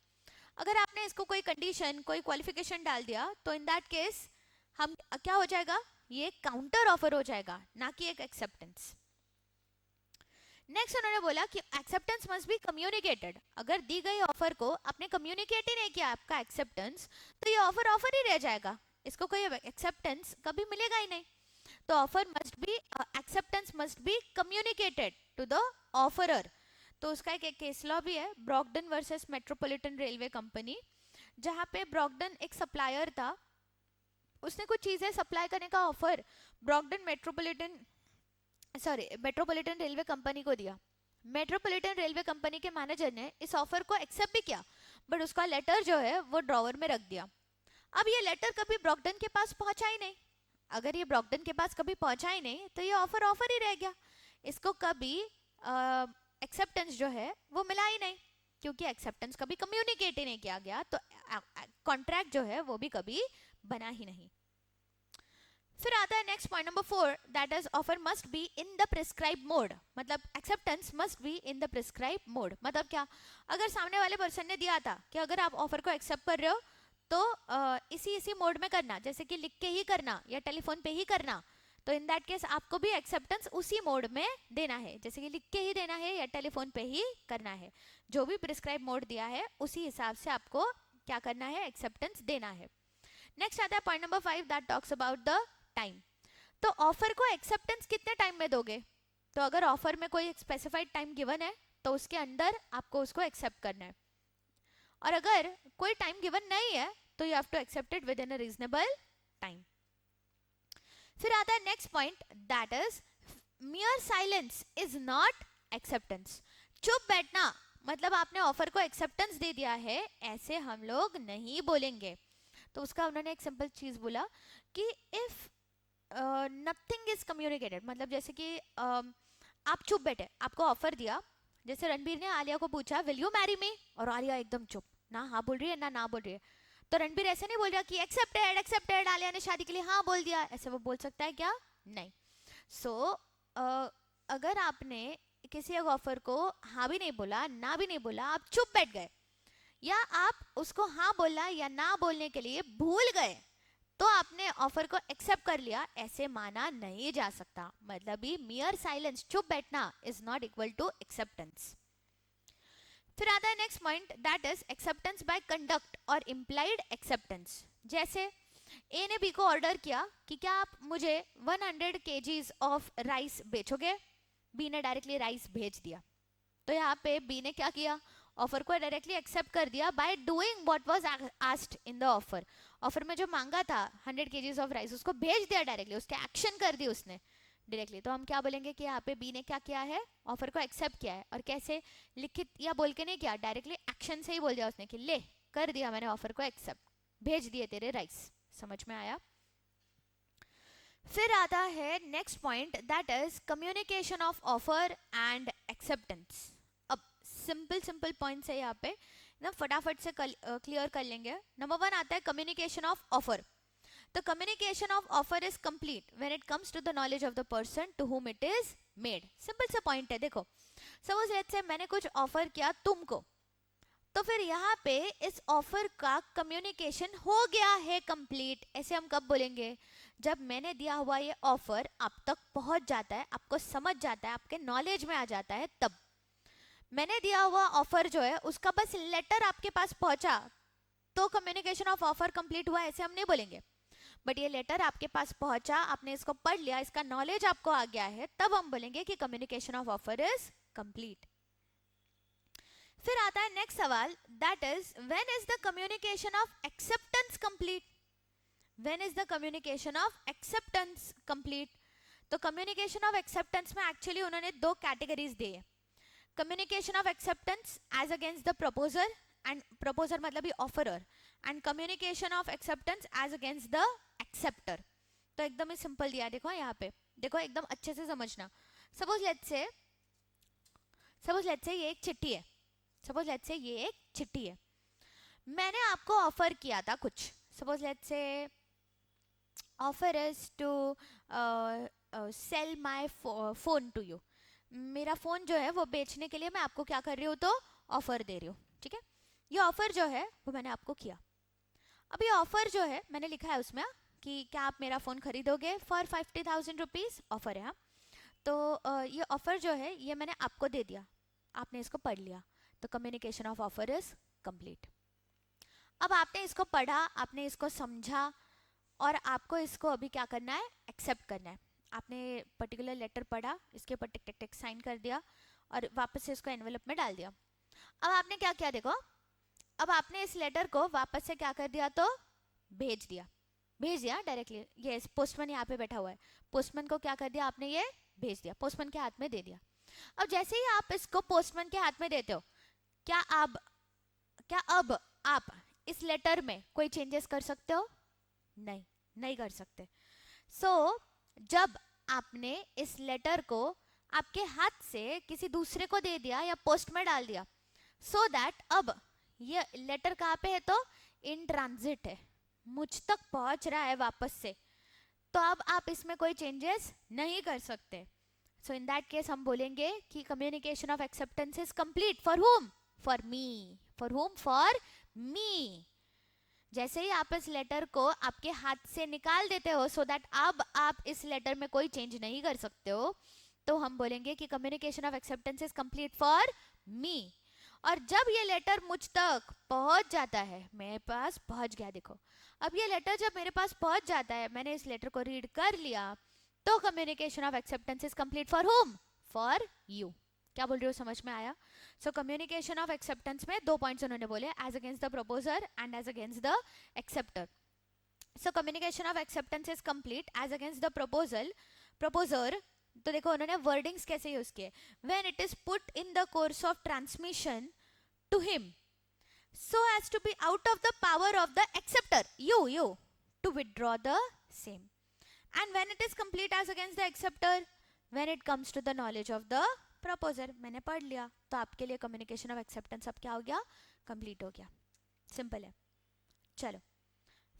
अगर आपने इसको कोई कंडीशन कोई क्वालिफिकेशन डाल दिया तो इन दैट केस हम क्या हो जाएगा, ये काउंटर ऑफर हो जाएगा, ना कि एक एक्सेप्टेंस. नेक्स्ट उन्होंने बोला कि एक्सेप्टेंस मस्ट बी कम्युनिकेटेड. अगर दी गई ऑफर को आपने कम्युनिकेट ही नहीं किया आपका एक्सेप्टेंस, तो ये ऑफर ऑफर ही रह जाएगा, इसको कोई एक्सेप्टेंस कभी मिलेगा ही नहीं. तो offer must be acceptance must be communicated to the offeror. तो उसका एक केस लॉ भी है, Brogden versus Metropolitan Railway Company, जहाँ पे ब्रॉकडन एक सप्लायर था, उसने कुछ चीज़ें सप्लाई करने का ऑफर ब्रॉकडन मेट्रोपॉलिटन रेलवे कंपनी को दिया. मेट्रोपॉलिटन रेलवे कंपनी के मैनेजर ने इस ऑफर को एक्सेप्ट भी किया, बट उसका लेटर जो है वो ड्रॉवर में रख दिया. अब ये लेटर कभी ब्रॉकडन के पास पहुंचा ही नहीं. अगर ये ब्रॉकडन के पास कभी पहुंचा ही नहीं तो ये ऑफर ऑफर ही रह गया, इसको कभी एक्सेप्टेंस जो है वो मिला ही नहीं, क्योंकि एक्सेप्टेंस कभी कम्युनिकेट ही नहीं किया गया, तो कॉन्ट्रैक्ट जो है वो भी कभी बना ही नहीं. फिर आता है next point number 4, that is offer must be in the prescribe mode, मतलब acceptance must be in the prescribe mode. मतलब क्या, अगर सामने वाले पर्सन ने दिया था कि अगर आप ऑफर को एक्सेप्ट कर रहे हो तो इसी इसी मोड में करना, जैसे कि लिख के ही करना या टेलीफोन पे ही करना, तो इन दैट केस आपको भी एक्सेप्टेंस उसी मोड में देना है, जैसे कि लिख के ही देना है या टेलीफोन पे ही करना है। जो भी प्रिस्क्राइब मोड दिया है उसी हिसाब से आपको क्या करना है, एक्सेप्टेंस देना है। नेक्स्ट आता है point number 5, that talks about the time. तो ऑफर को एक्सेप्टेंस कितने टाइम में दोगे? तो अगर ऑफर में कोई स्पेसिफाइड टाइम गिवन है तो उसके अंदर आपको उसको एक्सेप्ट करना है, और अगर कोई टाइम गिवन नहीं है तो you have to accept it within a reasonable time. फिर आता है next point, that is mere silence is not acceptance. चुप बैठना मतलब आपने ऑफर को एक्सेप्टेंस दे दिया है, ऐसे हम लोग नहीं बोलेंगे। तो उसका उन्होंने एक सिंपल चीज बोला कि इफ नथिंग इज कम्युनिकेटेड, मतलब जैसे कि आप चुप बैठे, आपको ऑफर दिया, जैसे रणबीर ने आलिया को पूछा विल यू मैरी मी, और आलिया एकदम चुप, ना हाँ बोल रही है ना बोल रही है। तो रणबीर ऐसे नहीं बोल रहा कि एक्सेप्टेड एक्सेप्टेड, आलिया ने शादी के लिए हाँ बोल दिया, ऐसे वो बोल सकता है क्या? नहीं। सो अगर आपने किसी एक ऑफर को हाँ भी नहीं बोला ना भी नहीं बोला, आप चुप बैठ गए, या आप उसको हाँ बोलना या ना बोलने के लिए भूल गए, तो आपने ऑफर को एक्सेप्ट कर लिया, ऐसे माना नहीं जा सकता। मतलब ही मियर साइलेंस, चुप बैठना, is not equal to acceptance. फिर आता है next point, that is acceptance by conduct और इम्प्लाइड एक्सेप्टेंस। जैसे ए ने बी को ऑर्डर किया कि क्या आप मुझे 100 kgs ऑफ राइस बेचोगे, बी ने डायरेक्टली राइस भेज दिया, तो यहाँ पे बी ने क्या किया, ऑफर को डायरेक्टली एक्सेप्ट कर दिया by doing what was asked in the offer. Offer में जो मांगा था 100 kgs ऑफ राइस, उसको भेज दिया डायरेक्टली, उसके एक्शन कर दी उसने डायरेक्टली। तो हम क्या बोलेंगे कि यहाँ पे बी ने क्या किया है, ऑफर को एक्सेप्ट किया है, और कैसे, लिखित या बोल के नहीं किया, डायरेक्टली एक्शन से ही बोल दिया उसने कि ले कर दिया मैंने ऑफर को एक्सेप्ट, भेज दिए तेरे राइस। समझ में आया? फिर आता है next point, that is communication of offer and acceptance. अब सिंपल सिंपल पॉइंट्स है यहाँ पे ना, फटाफट से क्लियर कर लेंगे। नंबर 1 आता है communication of offer. The communication of offer is complete when it comes to the knowledge of the person to whom it is made. Simple सा पॉइंट है, देखो सपोज लेट्स से मैंने कुछ ऑफर किया तुमको, तो फिर यहाँ पे इस ऑफर का कम्युनिकेशन हो गया है कंप्लीट। ऐसे हम कब बोलेंगे, जब मैंने दिया हुआ ये ऑफर आप तक पहुंच जाता है, आपको समझ जाता है, आपके नॉलेज में आ जाता है, तब। मैंने दिया हुआ ऑफर जो है उसका बस लेटर आपके पास पहुंचा तो कम्युनिकेशन ऑफ ऑफर कंप्लीट हुआ, ऐसे हम नहीं बोलेंगे। बट ये लेटर आपके पास पहुंचा, आपने इसको पढ़ लिया, इसका नॉलेज आपको आ गया है, तब हम बोलेंगे कि communication of offer is complete. फिर आता है नेक्स्ट सवाल, that is when is the communication of acceptance complete. When is the communication of acceptance complete? तो कम्युनिकेशन ऑफ एक्सेप्टेंस में एक्चुअली उन्होंने दो कैटेगरीज दी है। Communication of acceptance as against the proposer, and proposer मतलब offerer, and communication of acceptance as against the acceptor. तो एकदम ही simple दिया, देखो यहाँ पे, देखो एकदम अच्छे से समझना। सपोज लेट्स से ये एक चिट्ठी है, सपोज लेट्स से ये एक चिट्ठी है, मैंने आपको ऑफर किया था कुछ, suppose let's say offer is to sell my phone to you. मेरा फोन जो है वो बेचने के लिए मैं आपको क्या कर रही हूँ, तो ऑफर दे रही हूँ, ठीक है। ये ऑफर जो है वो मैंने आपको किया। अब ये ऑफर जो है मैंने लिखा है उसमें कि क्या आप मेरा फ़ोन खरीदोगे फॉर 50,000 रुपीज़, ऑफर है हाँ। तो ये ऑफर जो है ये मैंने आपको दे दिया, आपने इसको पढ़ लिया, तो communication of offer is complete. अब आपने इसको पढ़ा, आपने इसको समझा, और आपको इसको अभी क्या करना है, एक्सेप्ट करना है। आपने पर्टिकुलर लेटर पढ़ा, इसके ऊपर टिक टिक टिक साइन कर दिया और वापस से इसको एनवेलप में डाल दिया। अब आपने क्या किया, देखो अब आपने इस लेटर को वापस से क्या कर दिया, तो भेज दिया डायरेक्टली। ये पोस्टमैन यहाँ पे बैठा हुआ है, पोस्टमैन को क्या कर दिया आपने, ये भेज दिया, पोस्टमैन के हाथ में दे दिया। अब जैसे ही आप इसको पोस्टमैन के हाथ में देते हो, क्या अब आप इस लेटर में कोई चेंजेस कर सकते हो? नहीं कर सकते। सो जब आपने इस लेटर को आपके हाथ से किसी दूसरे को दे दिया या पोस्ट में डाल दिया, सो दैट अब ये लेटर कहाँ पे है, तो इन ट्रांजिट है, मुझ तक पहुंच रहा है वापस से, तो अब आप इसमें कोई चेंजेस नहीं कर सकते. सो इन दैट केस हम बोलेंगे कि communication of acceptance is complete for whom? For me. For whom? For me. जैसे ही आप इस लेटर को आपके हाथ से निकाल देते हो सो दैट अब आप इस लेटर में कोई चेंज नहीं कर सकते हो, तो हम बोलेंगे कि communication of acceptance is complete for me. और जब ये लेटर मुझ तक पहुंच जाता है, मेरे पास पहुंच गया, देखो अब ये लेटर जब मेरे पास पहुंच जाता है, मैंने इस लेटर को रीड कर लिया, तो communication of acceptance is complete for whom? For you. क्या बोल रही हो, समझ में आया? सो कम्युनिकेशन ऑफ एक्सेप्टेंस में 2 पॉइंट्स उन्होंने बोले, as against the proposer and as against the acceptor. So communication of acceptance is complete as against the proposer. तो देखो उन्होंने वर्डिंग्स कैसे यूज किए. When it is put in the course of transmission to him so as to be out of the power of the acceptor, you to withdraw the same. And when it is complete as against the acceptor, when it comes to the knowledge of the proposer. मैंने पढ़ लिया, तो आपके लिए communication of acceptance अब क्या हो गया? complete हो गया. सिंपल है. चलो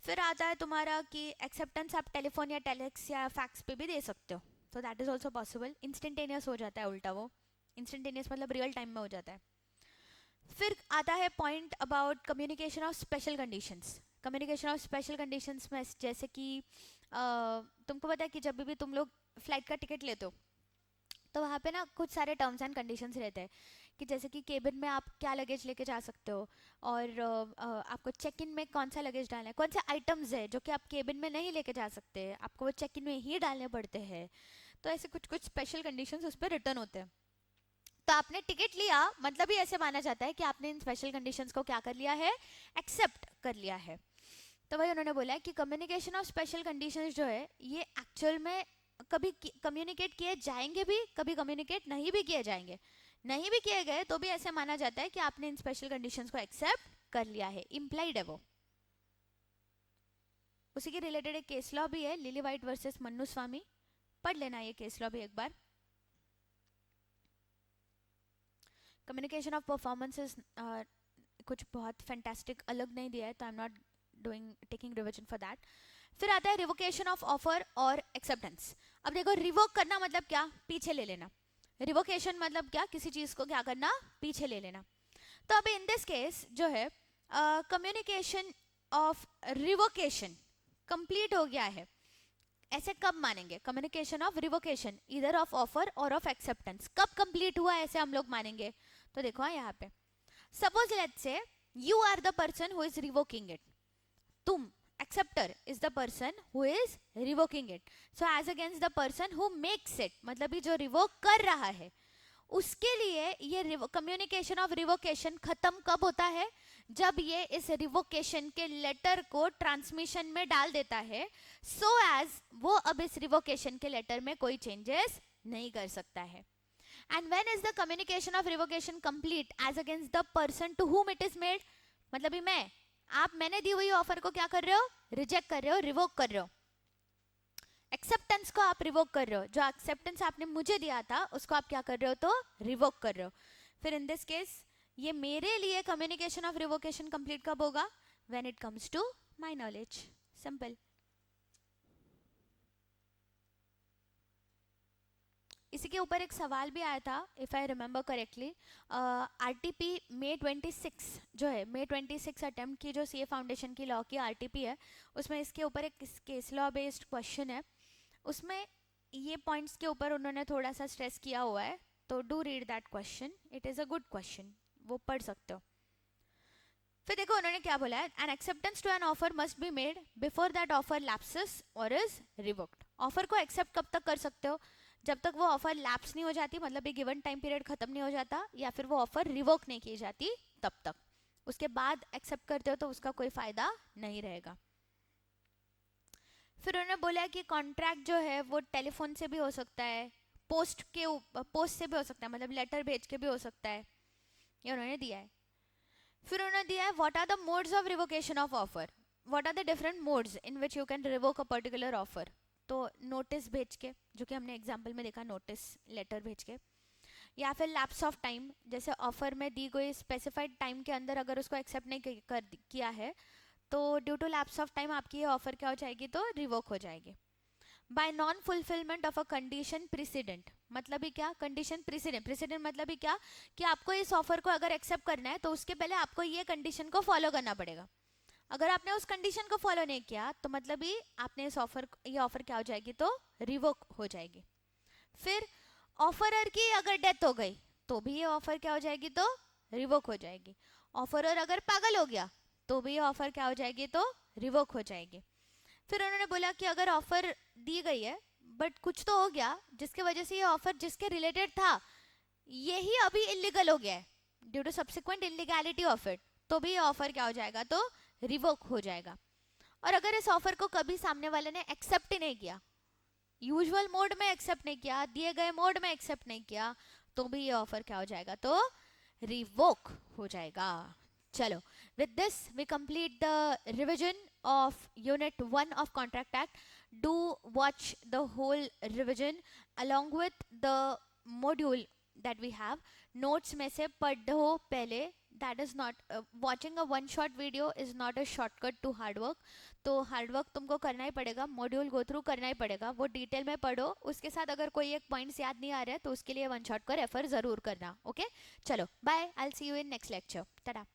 फिर आता है तुम्हारा कि एक्सेप्टेंस आप टेलीफोन या टेलेक्स या फैक्स पे भी दे सकते हो, तो that is also possible. Instantaneous हो जाता है उल्टा, वो इंस्टेंटेनियस मतलब रियल टाइम में हो जाता है. फिर आता है point about communication of special conditions. Communication of special conditions में जैसे कि तुमको पता है कि जब भी तुम लोग फ्लाइट का टिकट लेते हो तो वहाँ पे ना कुछ सारे टर्म्स एंड कंडीशंस रहते हैं कि जैसे कि केबिन में आप क्या लगेज लेके जा सकते हो, और आपको चेक इन में कौन सा लगेज डालना है, कौन से आइटम्स है जो कि आप केबिन में नहीं लेके जा सकते, आपको वो चेक इन में ही डालने पड़ते हैं. तो ऐसे कुछ कुछ स्पेशल कंडीशंस उस पर रिटर्न होते हैं. तो आपने टिकट लिया, मतलब ही ऐसे माना जाता है कि आपने इन स्पेशल कंडीशंस को क्या कर लिया है? एक्सेप्ट कर लिया है. तो वही उन्होंने बोला है कि कम्युनिकेशन ऑफ स्पेशल कंडीशंस जो है ये एक्चुअल में कभी कम्युनिकेट किए जाएंगे भी, कभी कम्युनिकेट नहीं भी किए जाएंगे. नहीं भी किए गए तो भी ऐसे माना जाता है कि आपने इन स्पेशल कंडीशंस को एक्सेप्ट कर लिया है, इम्प्लाइड है वो. उसी के रिलेटेड एक केस लॉ भी है, लिली वाइट वर्सेस मन्नू स्वामी. पढ़ लेना ये केस लॉ भी एक बार. कम्युनिकेशन ऑफ परफॉर्मेंसेस कुछ बहुत फैंटास्टिक अलग नहीं दिया है, तो I am not taking revision for that. फिर आता है रिवोकेशन ऑफ ऑफर और एक्सेप्टेंस. अब देखो रिवोक करना मतलब क्या? पीछे ले लेना. रिवोकेशन मतलब क्या? किसी चीज को क्या करना? पीछे ले लेना. तो अब इन दिस केस जो है कम्युनिकेशन ऑफ रिवोकेशन कंप्लीट हो गया है. ऐसे कब मानेंगे? कम्युनिकेशन ऑफ रिवोकेशन इधर ऑफ ऑफर और ऑफ एक्सेप्टेंस कब कंप्लीट हुआ ऐसे हम लोग मानेंगे? तो देखो यहाँ पे suppose let's say you are the person who is revoking it. तुम acceptor is the person who is revoking it. So as against the person who makes it, मतलब ये जो revoke कर रहा है उसके लिए ये communication of revocation खत्म कब होता है? जब ये इस revocation के letter को transmission में डाल देता है, so as वो अब इस revocation के letter में कोई changes नहीं कर सकता है. And when is the communication of revocation complete as against the person to whom it is made? मतलब मैं आप मैंने दी हुई ऑफर को क्या कर रहे हो? रिजेक्ट कर रहे हो, रिवोक कर रहे हो. एक्सेप्टेंस को आप रिवोक कर रहे हो, जो एक्सेप्टेंस आपने मुझे दिया था उसको आप क्या कर रहे हो? तो रिवोक कर रहे हो. फिर इन दिस केस ये मेरे लिए कम्युनिकेशन ऑफ रिवोकेशन कंप्लीट कब होगा? When it comes to my knowledge. Simple. इसी के ऊपर एक सवाल भी आया था, if I remember correctly, RTP May 26 जो है, मे 26 अटेम्प्ट की जो सीए फाउंडेशन की लॉ की आरटीपी है, उसमें इसके ऊपर एक केस लॉ बेस्ड क्वेश्चन है. उसमें ये पॉइंट्स के ऊपर उन्होंने थोड़ा सा स्ट्रेस किया हुआ है, तो do read that question, it is a good question, वो पढ़ सकते हो. फिर देखो उन्होंने क्या बोला है, an acceptance to an offer must be made before that offer lapses और इज रिवोक्ड. ऑफर को एक्सेप्ट कब तक कर सकते हो? जब तक वो ऑफर लैप्स नहीं हो जाती, मतलब एक गिवन टाइम पीरियड खत्म नहीं हो जाता, या फिर वो ऑफर रिवोक नहीं की जाती तब तक. उसके बाद एक्सेप्ट करते हो तो उसका कोई फायदा नहीं रहेगा. फिर उन्होंने बोला कि कॉन्ट्रैक्ट जो है वो टेलीफोन से भी हो सकता है, पोस्ट से भी हो सकता है, मतलब लेटर भेज के भी हो सकता है, ये उन्होंने दिया है. फिर उन्होंने दिया है what are the modes of revocation of offer, what are the different modes in which you can revoke a particular offer. तो नोटिस भेज के, जो कि हमने एग्जाम्पल में देखा, नोटिस लेटर भेज के, या फिर लैप्स ऑफ टाइम, जैसे ऑफर में दी गई स्पेसिफाइड टाइम के अंदर अगर उसको एक्सेप्ट नहीं किया है तो due to lapse of time आपकी ये ऑफर क्या हो जाएगी? तो रिवोक हो जाएगी. Bye non fulfilment of a condition president, मतलब ही क्या, कंडीशन प्रेसिडेंट, प्रेसिडेंट मतलब ही क्या कि आपको इस ऑफर को अगर एक्सेप्ट करना है तो उसके पहले आपको ये कंडीशन को फॉलो करना पड़ेगा। अगर आपने उस कंडीशन को फॉलो नहीं किया तो मतलब ही आपने इस ऑफर, ये ऑफर क्या हो जाएगी, तो रिवोक हो जाएगी। फिर ऑफरर की अगर डेथ हो गई तो भी ये ऑफर क्या हो जाएगी, तो रिवोक हो जाएगी। ऑफरर अगर पागल हो गया तो भी ये ऑफर क्या हो जाएगी, तो रिवोक हो जाएगी। फिर उन्होंने बोला कि अगर ऑफर दी गई है बट कुछ तो हो गया जिसके वजह से ये ऑफर जिसके रिलेटेड था यही अभी इलीगल हो गया है, due to subsequent illegality of it, तो भी ये ऑफर क्या हो जाएगा, तो रिवोक हो जाएगा। और अगर इस ऑफर को कभी सामने वाले ने एक्सेप्ट ही नहीं किया, यूजुअल मोड में एक्सेप्ट नहीं किया, दिए गए मोड में एक्सेप्ट नहीं किया, तो भी ये ऑफर क्या हो जाएगा, तो रिवोक हो जाएगा। चलो, with this we complete the revision of unit 1 of contract act. Do watch the whole revision along with the module that we have. notes में से पढ़ो पहले, that is not watching a one shot video is not a shortcut to hard work. तो hard work तुमको करना ही पड़ेगा, module go through करना ही पड़ेगा, वो डिटेल में पढ़ो, उसके साथ अगर कोई एक पॉइंट्स याद नहीं आ रहा है तो उसके लिए वन शॉट का रेफर जरूर करना। ओके, चलो bye, I will see you in next lecture, Tata.